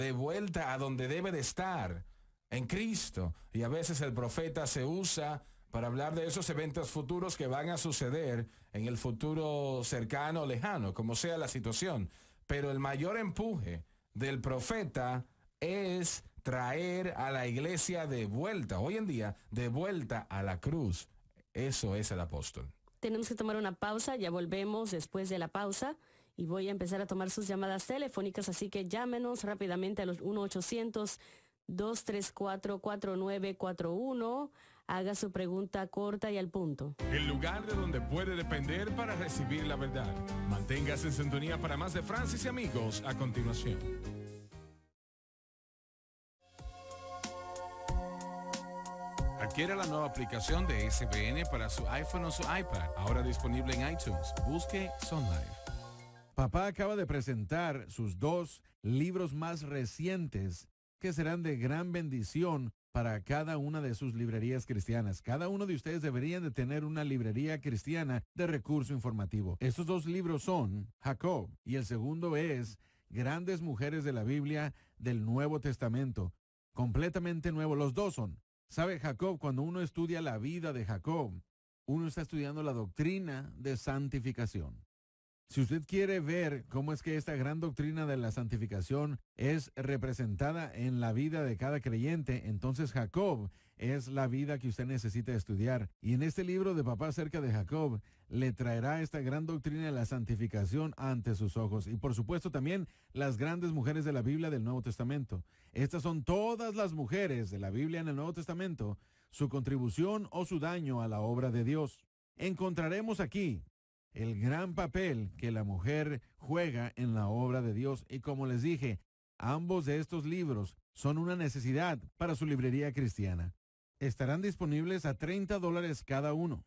a donde debe de estar, en Cristo. Y a veces el profeta se usa para hablar de esos eventos futuros que van a suceder en el futuro cercano o lejano, como sea la situación. Pero el mayor empuje del profeta es traer a la iglesia de vuelta, hoy en día, de vuelta a la cruz. Eso es el apóstol. Tenemos que tomar una pausa, ya volvemos después de la pausa y voy a empezar a tomar sus llamadas telefónicas, así que llámenos rápidamente a los 1-800-234-4941. Haga su pregunta corta y al punto. El lugar de donde puede depender para recibir la verdad. Manténgase en sintonía para más de Francis y Amigos a continuación. Adquiera la nueva aplicación de SBN para su iPhone o su iPad, ahora disponible en iTunes. Busque Sun Life. Papá acaba de presentar sus 2 libros más recientes que serán de gran bendición para cada una de sus librerías cristianas. Cada uno de ustedes deberían de tener una librería cristiana de recurso informativo. Estos 2 libros son Jacob y el segundo es Grandes Mujeres de la Biblia del Nuevo Testamento. Completamente nuevo, los 2 son. ¿Sabe, Jacob? Cuando uno estudia la vida de Jacob, uno está estudiando la doctrina de santificación. Si usted quiere ver cómo es que esta gran doctrina de la santificación es representada en la vida de cada creyente, entonces Jacob es la vida que usted necesita estudiar. Y en este libro de Papá acerca de Jacob, le traerá esta gran doctrina de la santificación ante sus ojos. Y por supuesto también las grandes mujeres de la Biblia del Nuevo Testamento. Estas son todas las mujeres de la Biblia en el Nuevo Testamento, su contribución o su daño a la obra de Dios. Encontraremos aquí el gran papel que la mujer juega en la obra de Dios. Y como les dije, ambos de estos libros son una necesidad para su librería cristiana. Estarán disponibles a $30 cada uno.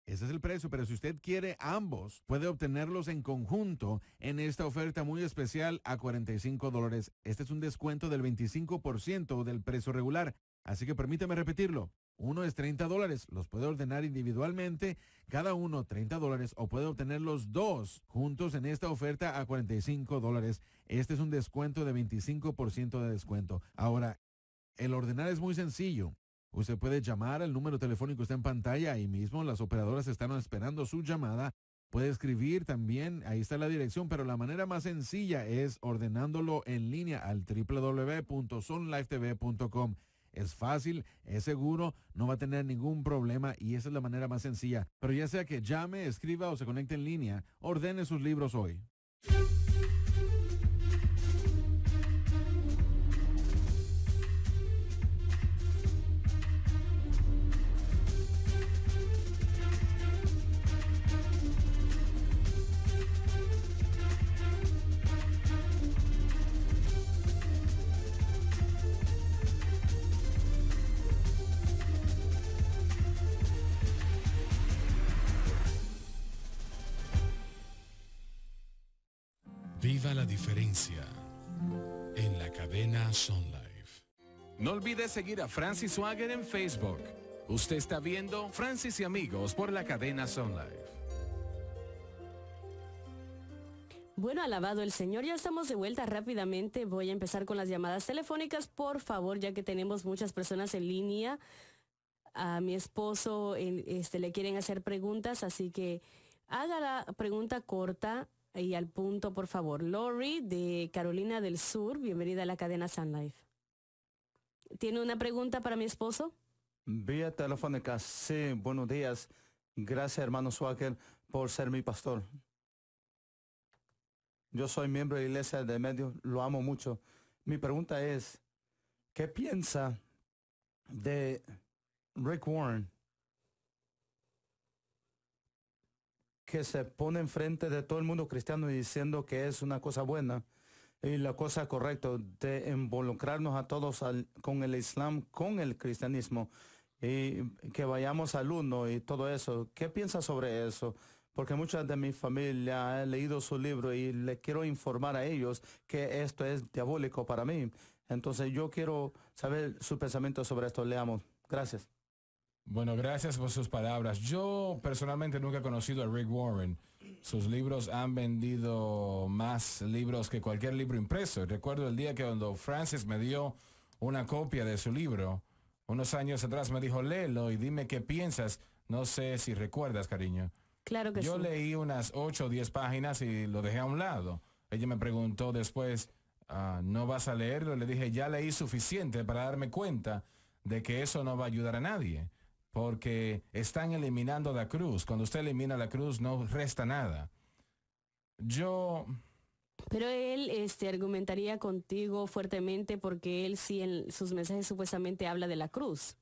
Ese es el precio, pero si usted quiere ambos, puede obtenerlos en conjunto en esta oferta muy especial a $45. Este es un descuento del 25% del precio regular. Así que permítame repetirlo. Uno es $30, los puede ordenar individualmente, cada uno $30, o puede obtener los 2 juntos en esta oferta a $45. Este es un descuento de 25% de descuento. Ahora, el ordenar es muy sencillo. Usted puede llamar al número telefónico que está en pantalla, ahí mismo las operadoras están esperando su llamada. Puede escribir también, ahí está la dirección, pero la manera más sencilla es ordenándolo en línea al www.sunlifetv.com. Es fácil, es seguro, no va a tener ningún problema y esa es la manera más sencilla. Pero ya sea que llame, escriba o se conecte en línea, ordene sus libros hoy. Viva la diferencia en la cadena Sun Life. No olvide seguir a Francis Swagger en Facebook. Usted está viendo Francis y Amigos por la cadena Sun Life. Bueno, alabado el Señor, ya estamos de vuelta rápidamente. Voy a empezar con las llamadas telefónicas, por favor, ya que tenemos muchas personas en línea. A mi esposo le quieren hacer preguntas, así que haga la pregunta corta y al punto, por favor. Lori, de Carolina del Sur, bienvenida a la cadena Sun Life. ¿Tiene una pregunta para mi esposo? Vía telefónica, sí, buenos días. Gracias, hermano Swagger, por ser mi pastor. Yo soy miembro de la iglesia de medio, lo amo mucho. Mi pregunta es, ¿qué piensa de Rick Warren, que se pone enfrente de todo el mundo cristiano diciendo que es una cosa buena y la cosa correcta de involucrarnos a todos con el Islam, con el cristianismo, y que vayamos al uno y todo eso? ¿Qué piensa sobre eso? porque mucha de mi familia ha leído su libro y le quiero informar a ellos que esto es diabólico para mí. Entonces yo quiero saber su pensamiento sobre esto. Leamos. Gracias. Bueno, gracias por sus palabras. Yo personalmente nunca he conocido a Rick Warren. Sus libros han vendido más libros que cualquier libro impreso. Recuerdo el día que cuando Francis me dio una copia de su libro, unos años atrás me dijo, léelo y dime qué piensas. No sé si recuerdas, cariño. Claro que Yo sí. leí unas 8 o 10 páginas y lo dejé a un lado. Ella me preguntó después, ¿no vas a leerlo? Le dije, ya leí suficiente para darme cuenta de que eso no va a ayudar a nadie. Porque están eliminando la cruz. Cuando usted elimina la cruz no resta nada. Yo, Pero él argumentaría contigo fuertemente porque él sí en sus mensajes supuestamente habla de la cruz.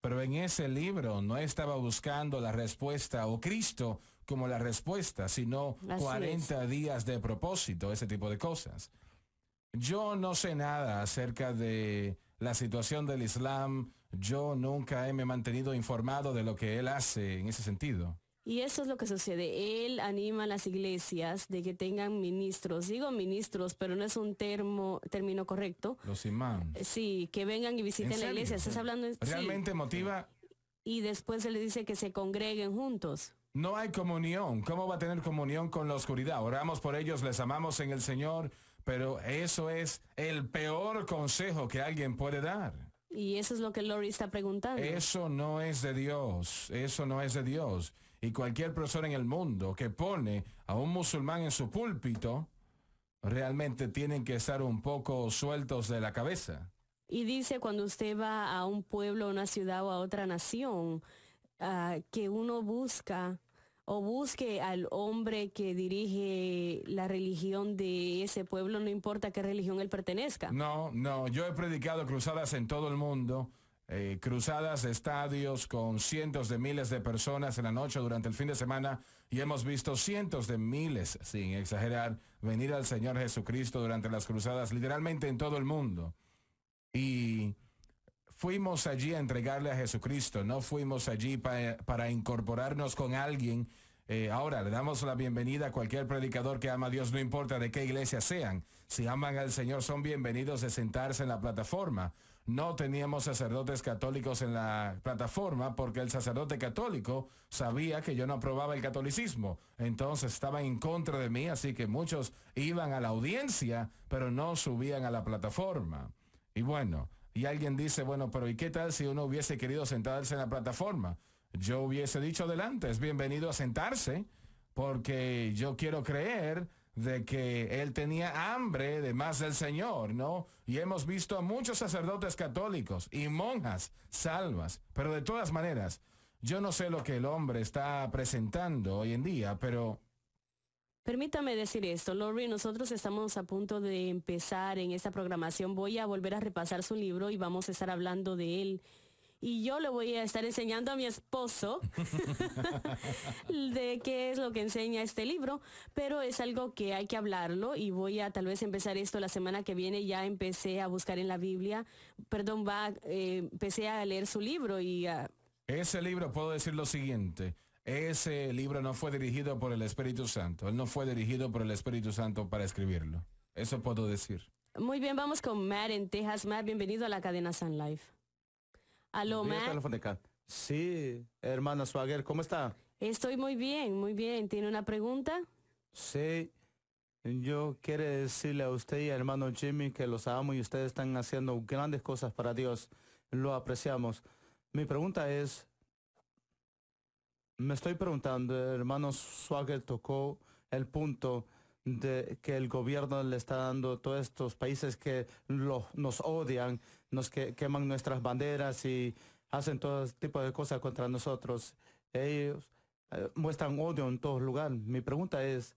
pero en ese libro no estaba buscando la respuesta o Cristo como la respuesta, sino Así 40 días de propósito, ese tipo de cosas. Yo no sé nada acerca de la situación del Islam. Yo nunca me he mantenido informado de lo que él hace en ese sentido. Y eso es lo que sucede. Él anima a las iglesias de que tengan ministros. Digo ministros, pero no es un término correcto. Los imams. Sí, que vengan y visiten ¿En la serio? iglesia. Estás hablando sí. Realmente motiva. Y después se le dice que se congreguen juntos. No hay comunión. ¿Cómo va a tener comunión con la oscuridad? Oramos por ellos, les amamos en el Señor, pero eso es el peor consejo que alguien puede dar. Y eso es lo que Lori está preguntando. Eso no es de Dios. Eso no es de Dios. Y cualquier persona en el mundo que pone a un musulmán en su púlpito, realmente tienen que estar un poco sueltos de la cabeza. Y dice cuando usted va a un pueblo, a una ciudad o a otra nación, que uno busca o busque al hombre que dirige la religión de ese pueblo, no importa qué religión él pertenezca. No, yo he predicado cruzadas en todo el mundo, cruzadas de estadios con cientos de miles de personas en la noche durante el fin de semana y hemos visto cientos de miles, sin exagerar, venir al Señor Jesucristo durante las cruzadas, literalmente en todo el mundo. Y fuimos allí a entregarle a Jesucristo, no fuimos allí para incorporarnos con alguien. Ahora le damos la bienvenida a cualquier predicador que ama a Dios, no importa de qué iglesia sean. Si aman al Señor son bienvenidos de sentarse en la plataforma. No teníamos sacerdotes católicos en la plataforma porque el sacerdote católico sabía que yo no aprobaba el catolicismo. Entonces estaba en contra de mí, así que muchos iban a la audiencia, pero no subían a la plataforma. Y bueno, y alguien dice, bueno, pero ¿y qué tal si uno hubiese querido sentarse en la plataforma? Yo hubiese dicho adelante, es bienvenido a sentarse, porque yo quiero creer de que él tenía hambre de más del Señor, ¿no? Y hemos visto a muchos sacerdotes católicos y monjas salvas, pero de todas maneras, yo no sé lo que el hombre está presentando hoy en día, pero Permítame decir esto, Lori, nosotros estamos a punto de empezar en esta programación. Voy a volver a repasar su libro y vamos a estar hablando de él. Y yo le voy a estar enseñando a mi esposo de qué es lo que enseña este libro, pero es algo que hay que hablarlo y voy a tal vez empezar esto la semana que viene. Ya empecé a buscar en la Biblia, empecé a leer su libro y ese libro, puedo decir lo siguiente, ese libro no fue dirigido por el Espíritu Santo, él no fue dirigido por el Espíritu Santo para escribirlo. Eso puedo decir. muy bien, vamos con Matt en Texas. Matt, bienvenido a la cadena Sun Life. Aló, Vía Matt. telefónica. Sí, hermana Swagger, ¿cómo está? Estoy muy bien, muy bien. ¿Tiene una pregunta? Sí, yo quiero decirle a usted y a hermano Jimmy que los amo y ustedes están haciendo grandes cosas para Dios. Lo apreciamos. Mi pregunta es, me estoy preguntando, hermano Swagger tocó el punto de que el gobierno le está dando a todos estos países que nos odian, nos queman nuestras banderas y hacen todo tipo de cosas contra nosotros. Ellos muestran odio en todos lugares. Mi pregunta es,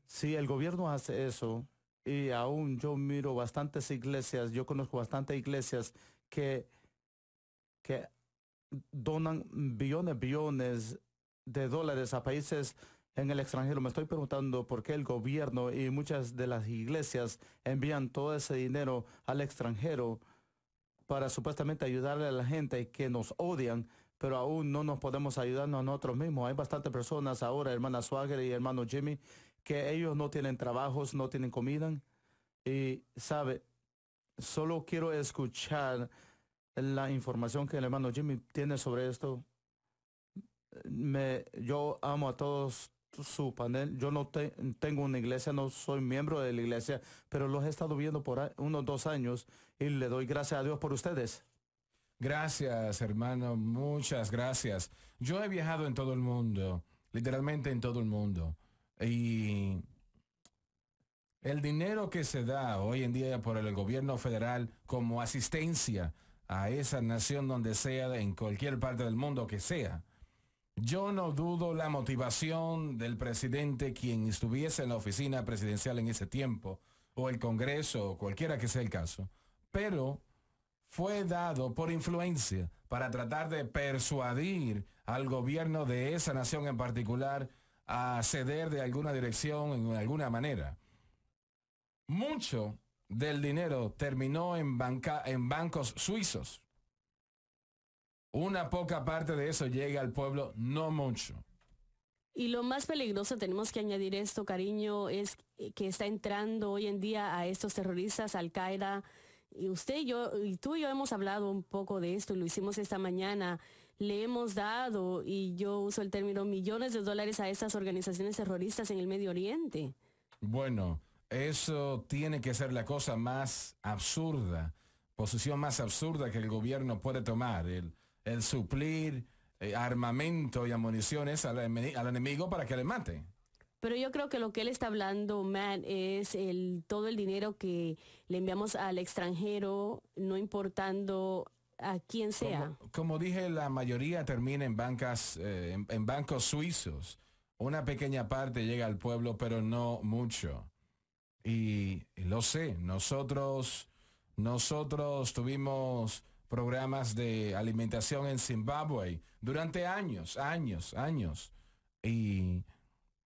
si el gobierno hace eso, y aún yo miro bastantes iglesias, yo conozco bastantes iglesias que donan billones de dólares a países en el extranjero. Me estoy preguntando por qué el gobierno y muchas de las iglesias envían todo ese dinero al extranjero para supuestamente ayudarle a la gente que nos odian, pero aún no nos podemos ayudarnos a nosotros mismos. Hay bastantes personas ahora, hermana Swagger y hermano Jimmy, que ellos no tienen trabajos, no tienen comida. Y, sabe, solo quiero escuchar la información que el hermano Jimmy tiene sobre esto. Yo amo a todos su panel. Yo no tengo una iglesia, no soy miembro de la iglesia, pero los he estado viendo por unos 2 años y le doy gracias a Dios por ustedes. Gracias, hermano, muchas gracias. Yo he viajado en todo el mundo, literalmente en todo el mundo. Y el dinero que se da hoy en día por el gobierno federal como asistencia a esa nación donde sea, en cualquier parte del mundo que sea, yo no dudo la motivación del presidente, quien estuviese en la oficina presidencial en ese tiempo, o el Congreso, o cualquiera que sea el caso, pero fue dado por influencia para tratar de persuadir al gobierno de esa nación en particular a ceder de alguna dirección en alguna manera. Mucho del dinero terminó en bancos suizos. Una poca parte de eso llega al pueblo, no mucho. Y lo más peligroso, tenemos que añadir esto, cariño, es que está entrando hoy en día a estos terroristas, Al-Qaeda. Y usted y yo, y tú y yo hemos hablado un poco de esto, lo hicimos esta mañana. Le hemos dado, y yo uso el término, millones de dólares a estas organizaciones terroristas en el Medio Oriente. Bueno, eso tiene que ser la cosa más absurda, posición más absurda que el gobierno puede tomar, el suplir armamento y municiones al enemigo para que le mate. Pero yo creo que lo que él está hablando, Matt, es todo el dinero que le enviamos al extranjero, no importando a quién sea. Como dije, la mayoría termina en bancos suizos. Una pequeña parte llega al pueblo, pero no mucho. Y lo sé, nosotros tuvimos programas de alimentación en Zimbabue durante años.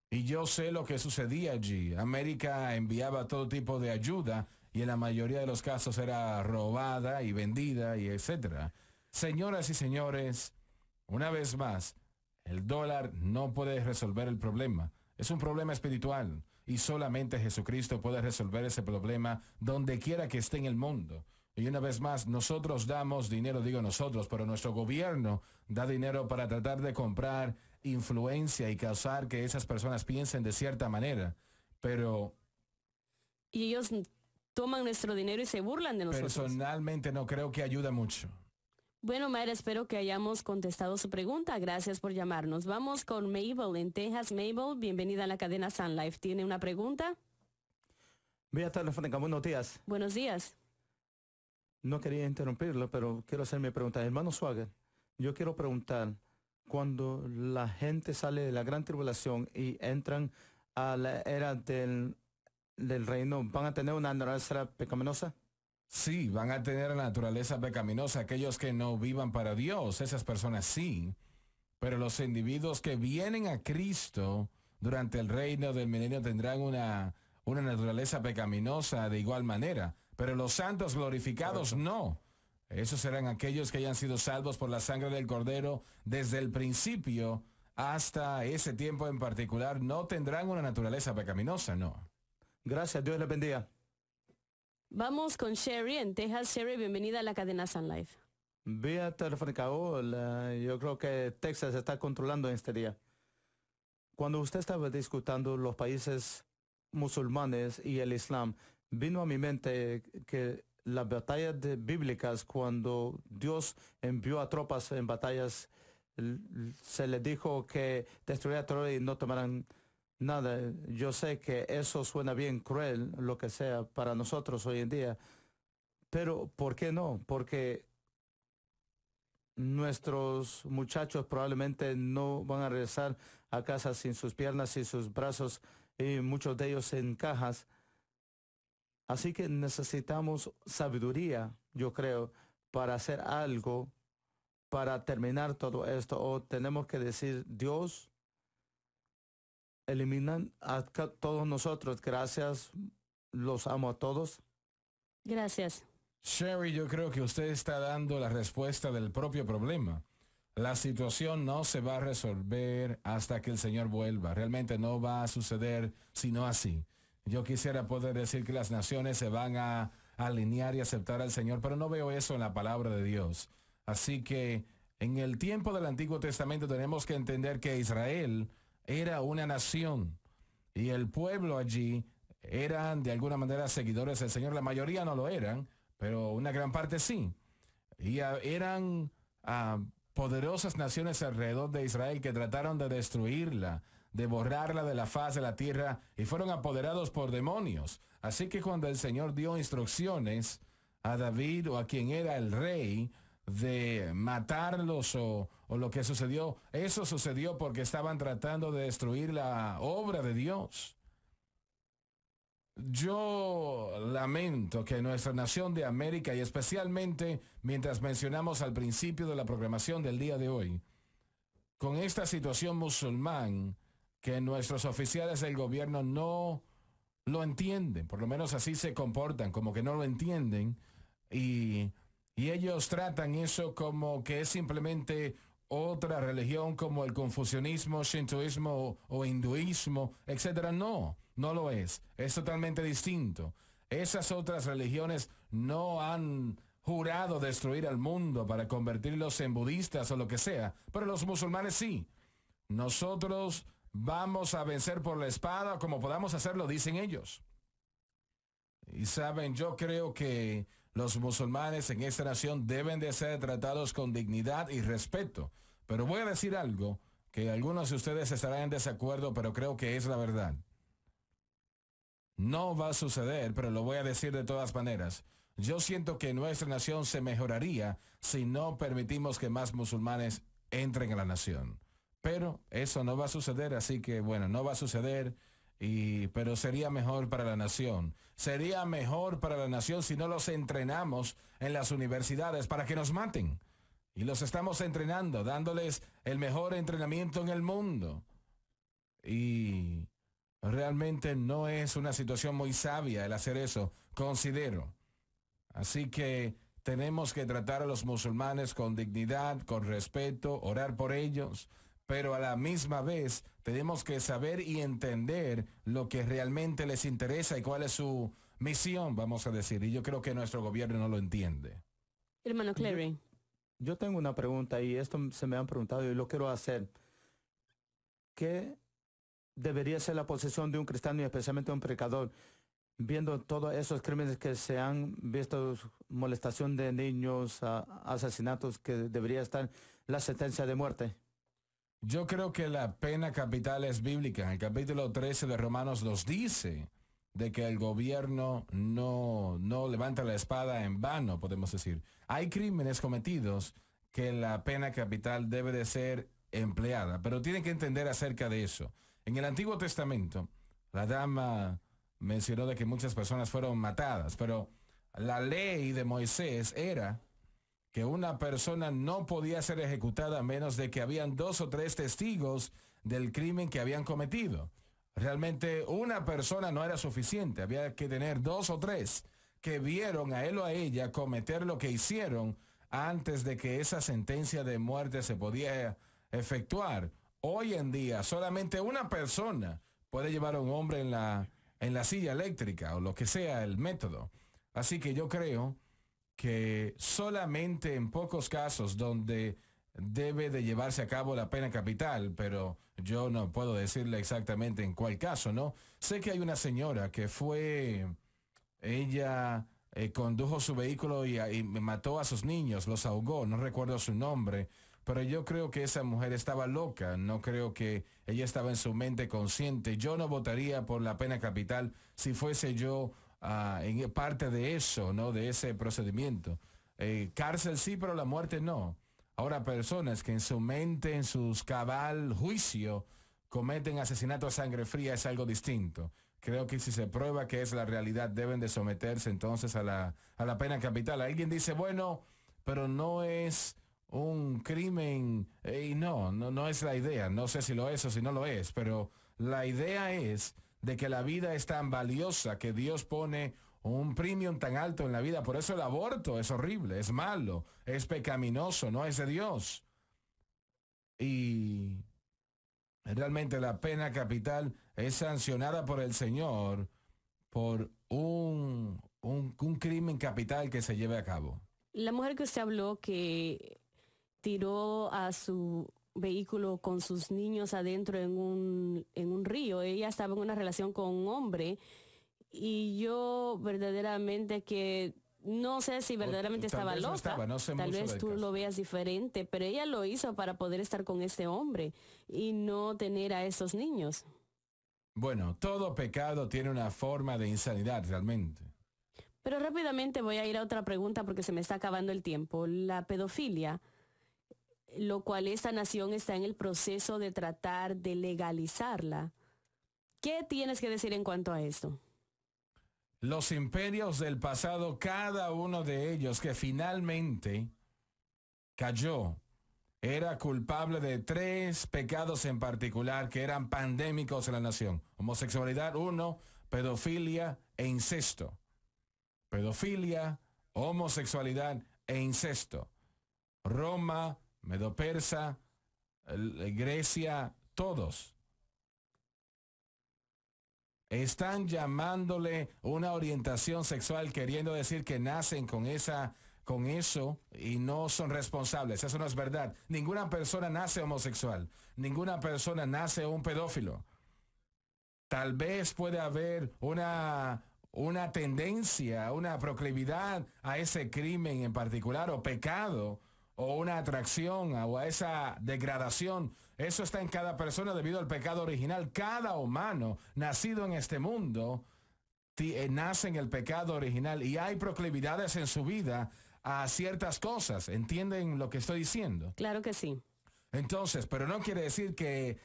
Y yo sé lo que sucedía allí. América enviaba todo tipo de ayuda y en la mayoría de los casos era robada y vendida y etcétera. Señoras y señores, una vez más, el dólar no puede resolver el problema. Es un problema espiritual y solamente Jesucristo puede resolver ese problema donde quiera que esté en el mundo. Y una vez más, nosotros damos dinero, digo nosotros, pero nuestro gobierno da dinero para tratar de comprar influencia y causar que esas personas piensen de cierta manera. Pero... Y ellos toman nuestro dinero y se burlan de nosotros. Personalmente no creo que ayuda mucho. Bueno, Mayra, espero que hayamos contestado su pregunta. Gracias por llamarnos. Vamos con Mabel en Texas. Mabel, bienvenida a la cadena Sun Life. ¿Tiene una pregunta? Vía telefónica, buenos días. Buenos días. No quería interrumpirlo, pero quiero hacer mi pregunta. Hermano Swagger, yo quiero preguntar, cuando la gente sale de la gran tribulación y entran a la era del reino, ¿van a tener una naturaleza pecaminosa? Sí, van a tener la naturaleza pecaminosa. Aquellos que no vivan para Dios, esas personas sí. Pero los individuos que vienen a Cristo durante el reino del milenio tendrán una naturaleza pecaminosa de igual manera. Pero los santos glorificados no. Esos serán aquellos que hayan sido salvos por la sangre del Cordero desde el principio hasta ese tiempo en particular. No tendrán una naturaleza pecaminosa, no. Gracias, Dios les bendiga. Vamos con Sherry en Texas. Sherry, bienvenida a la cadena Sun Life. Vía telefónica, yo creo que Texas está controlando en este día. Cuando usted estaba discutiendo los países musulmanes y el Islam, vino a mi mente que las batallas bíblicas, cuando Dios envió a tropas en batallas, se les dijo que destruirían todo y no tomaran nada. Yo sé que eso suena bien cruel, lo que sea, para nosotros hoy en día. Pero, ¿por qué no? Porque nuestros muchachos probablemente no van a regresar a casa sin sus piernas y sus brazos, y muchos de ellos en cajas. Así que necesitamos sabiduría, yo creo, para hacer algo, para terminar todo esto. O tenemos que decir, Dios, eliminan a todos nosotros. Gracias, los amo a todos. Gracias. Sherry, yo creo que usted está dando la respuesta del propio problema. la situación no se va a resolver hasta que el Señor vuelva. Realmente no va a suceder sino así. Yo quisiera poder decir que las naciones se van a alinear y aceptar al Señor, pero no veo eso en la palabra de Dios. Así que en el tiempo del Antiguo Testamento tenemos que entender que Israel era una nación y el pueblo allí eran de alguna manera seguidores del Señor. La mayoría no lo eran, pero una gran parte sí. Y eran poderosas naciones alrededor de Israel que trataron de destruirla, de borrarla de la faz de la tierra y fueron apoderados por demonios. Así que cuando el Señor dio instrucciones a David o a quien era el rey de matarlos o lo que sucedió, eso sucedió porque estaban tratando de destruir la obra de Dios. Yo lamento que nuestra nación de América, y especialmente mientras mencionamos al principio de la programación del día de hoy, con esta situación musulmán, que nuestros oficiales del gobierno no lo entienden, por lo menos así se comportan, como que no lo entienden, y ellos tratan eso como que es simplemente otra religión como el confucianismo, shintoísmo o hinduismo, etcétera. No, no lo es. Es totalmente distinto. Esas otras religiones no han jurado destruir al mundo para convertirlos en budistas o lo que sea, pero los musulmanes sí. Nosotros vamos a vencer por la espada como podamos hacerlo, dicen ellos. Y saben, yo creo que los musulmanes en esta nación deben de ser tratados con dignidad y respeto. Pero voy a decir algo que algunos de ustedes estarán en desacuerdo, pero creo que es la verdad. No va a suceder, pero lo voy a decir de todas maneras. Yo siento que nuestra nación se mejoraría si no permitimos que más musulmanes entren a la nación. Pero eso no va a suceder, así que bueno, no va a suceder. Pero sería mejor para la nación. Sería mejor para la nación si no los entrenamos en las universidades para que nos maten. Y los estamos entrenando, dándoles el mejor entrenamiento en el mundo. Y realmente no es una situación muy sabia el hacer eso, considero. Así que tenemos que tratar a los musulmanes con dignidad, con respeto, orar por ellos, pero a la misma vez tenemos que saber y entender lo que realmente les interesa y cuál es su misión, vamos a decir. Y yo creo que nuestro gobierno no lo entiende. Hermano Clary. Yo tengo una pregunta y esto se me han preguntado y lo quiero hacer. ¿Qué debería ser la posición de un cristiano y especialmente un predicador viendo todos esos crímenes que se han visto, molestación de niños, asesinatos, que debería estar la sentencia de muerte? Yo creo que la pena capital es bíblica. En el capítulo 13 de Romanos nos dice de que el gobierno no levanta la espada en vano, podemos decir. Hay crímenes cometidos que la pena capital debe de ser empleada, pero tienen que entender acerca de eso. En el Antiguo Testamento, la dama mencionó de que muchas personas fueron matadas, pero la ley de Moisés era que una persona no podía ser ejecutada a menos de que habían 2 o 3 testigos del crimen que habían cometido. Realmente una persona no era suficiente, había que tener 2 o 3 que vieron a él o a ella cometer lo que hicieron antes de que esa sentencia de muerte se podía efectuar. Hoy en día solamente una persona puede llevar a un hombre en la silla eléctrica o lo que sea el método. Así que yo creo que solamente en pocos casos donde debe de llevarse a cabo la pena capital, pero yo no puedo decirle exactamente en cuál caso, ¿no? Sé que hay una señora que ella condujo su vehículo y mató a sus niños, los ahogó, no recuerdo su nombre, pero yo creo que esa mujer estaba loca, no creo que ella estaba en su mente consciente. Yo no votaría por la pena capital si fuese yo en parte de eso, ¿no? De ese procedimiento. Cárcel sí, pero la muerte no. Ahora, personas que en su mente, en sus cabal juicio, cometen asesinato a sangre fría es algo distinto. Creo que si se prueba que es la realidad, deben de someterse entonces a la pena capital. Alguien dice, bueno, pero no es un crimen, y no es la idea. No sé si lo es o si no lo es, pero la idea es de que la vida es tan valiosa que Dios pone un premium tan alto en la vida. Por eso el aborto es horrible, es malo, es pecaminoso, no es de Dios. y realmente la pena capital es sancionada por el Señor por un crimen capital que se lleve a cabo. La mujer que usted habló que tiró a su vehículo con sus niños adentro en un río, ella estaba en una relación con un hombre y yo verdaderamente que no sé si verdaderamente Tal estaba vez no loca, estaba, no sé tal mucho vez del tú caso. lo veas diferente, pero ella lo hizo para poder estar con este hombre y no tener a esos niños. Bueno, todo pecado tiene una forma de insanidad realmente. Pero rápidamente voy a ir a otra pregunta porque se me está acabando el tiempo. La pedofilia, lo cual esta nación está en el proceso de tratar de legalizarla. ¿Qué tienes que decir en cuanto a esto? Los imperios del pasado, cada uno de ellos que finalmente cayó, era culpable de 3 pecados en particular que eran pandémicos en la nación. Homosexualidad, 1, pedofilia e incesto. Pedofilia, homosexualidad e incesto. Roma, Medo-Persa, Grecia, todos están llamándole una orientación sexual, queriendo decir que nacen con eso y no son responsables. Eso no es verdad. Ninguna persona nace homosexual. Ninguna persona nace un pedófilo. Tal vez puede haber una tendencia, una proclividad a ese crimen en particular o pecado o una atracción o a esa degradación. Eso está en cada persona debido al pecado original. Cada humano nacido en este mundo nace en el pecado original y hay proclividades en su vida a ciertas cosas. ¿Entienden lo que estoy diciendo? Claro que sí. Entonces, pero no quiere decir que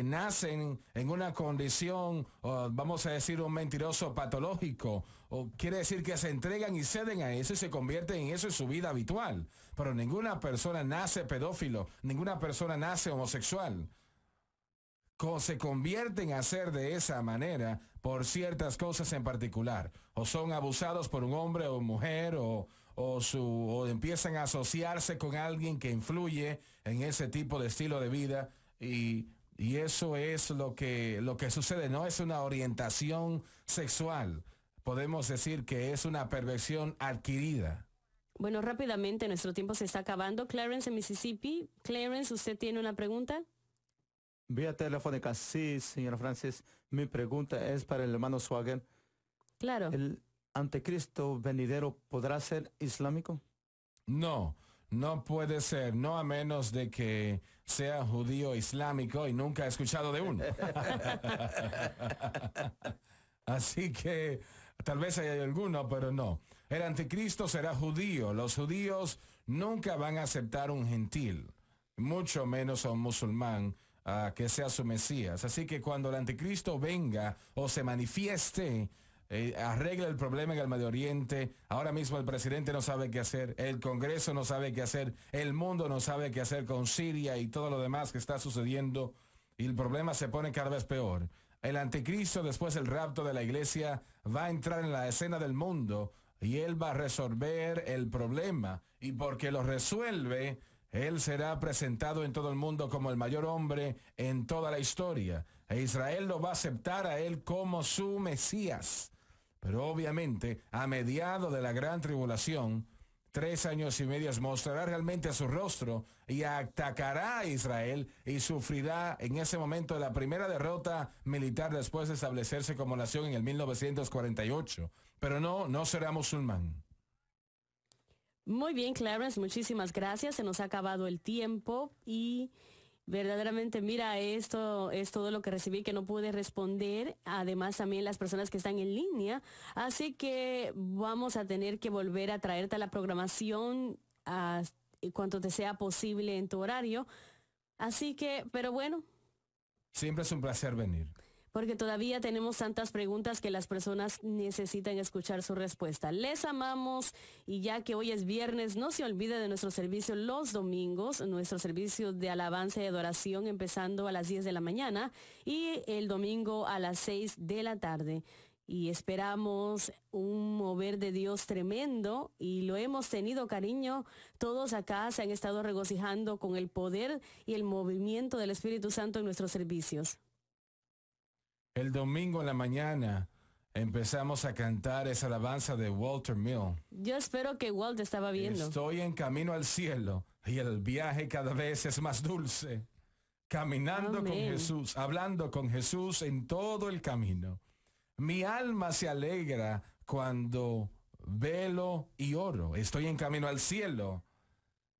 nacen en una condición, vamos a decir, un mentiroso patológico, o quiere decir que se entregan y ceden a eso y se convierten en eso en su vida habitual. Pero ninguna persona nace pedófilo, ninguna persona nace homosexual. Se convierten a ser de esa manera por ciertas cosas en particular, o son abusados por un hombre o mujer, o empiezan a asociarse con alguien que influye en ese tipo de estilo de vida, y eso es lo que sucede. No es una orientación sexual, podemos decir que es una perversión adquirida. Bueno, rápidamente, nuestro tiempo se está acabando. Clarence en Mississippi. Clarence, ¿usted tiene una pregunta? Vía telefónica, sí, señora Francis. Mi pregunta es para el hermano Swagger. Claro. ¿El anticristo venidero podrá ser islámico? No puede ser, no a menos de que sea judío islámico, y nunca he escuchado de uno. Así que tal vez haya alguno, pero no. El anticristo será judío. Los judíos nunca van a aceptar un gentil, mucho menos a un musulmán que sea su Mesías. Así que cuando el anticristo venga o se manifieste, arregle el problema en el Medio Oriente. Ahora mismo el presidente no sabe qué hacer, el Congreso no sabe qué hacer, el mundo no sabe qué hacer con Siria y todo lo demás que está sucediendo, y el problema se pone cada vez peor. El anticristo, después del rapto de la iglesia, va a entrar en la escena del mundo y él va a resolver el problema, y porque lo resuelve, él será presentado en todo el mundo como el mayor hombre en toda la historia, e Israel lo va a aceptar a él como su Mesías. Pero obviamente, a mediados de la gran tribulación, 3 años y medio, mostrará realmente su rostro y atacará a Israel y sufrirá en ese momento la primera derrota militar después de establecerse como nación en el 1948. Pero no será musulmán. Muy bien, Clarence, muchísimas gracias. Se nos ha acabado el tiempo y verdaderamente, mira, esto es todo lo que recibí que no pude responder. Además, también las personas que están en línea. Así que vamos a tener que volver a traerte a la programación cuanto te sea posible en tu horario. Así que, pero bueno. Siempre es un placer venir. Porque todavía tenemos tantas preguntas que las personas necesitan escuchar su respuesta. Les amamos, y ya que hoy es viernes, no se olvide de nuestro servicio los domingos, nuestro servicio de alabanza y adoración empezando a las 10 de la mañana y el domingo a las 6 de la tarde. y esperamos un mover de Dios tremendo y lo hemos tenido, cariño. Todos acá se han estado regocijando con el poder y el movimiento del Espíritu Santo en nuestros servicios. El domingo en la mañana empezamos a cantar esa alabanza de Walter Mill. Yo espero que Walt estaba viendo. Estoy en camino al cielo y el viaje cada vez es más dulce. Caminando con Amén. Jesús, hablando con Jesús en todo el camino. Mi alma se alegra cuando velo y oro. Estoy en camino al cielo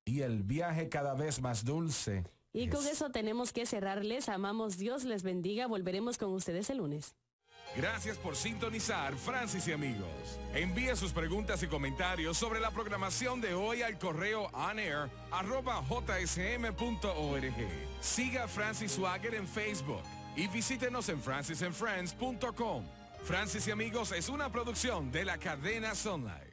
y el viaje cada vez más dulce. Y con eso tenemos que cerrarles. Amamos, Dios les bendiga. Volveremos con ustedes el lunes. Gracias por sintonizar, Francis y amigos. Envíe sus preguntas y comentarios sobre la programación de hoy al correo onair@jsm.org. Siga a Francis Swagger en Facebook y visítenos en francisandfriends.com. Francis y amigos es una producción de la cadena Sunlight.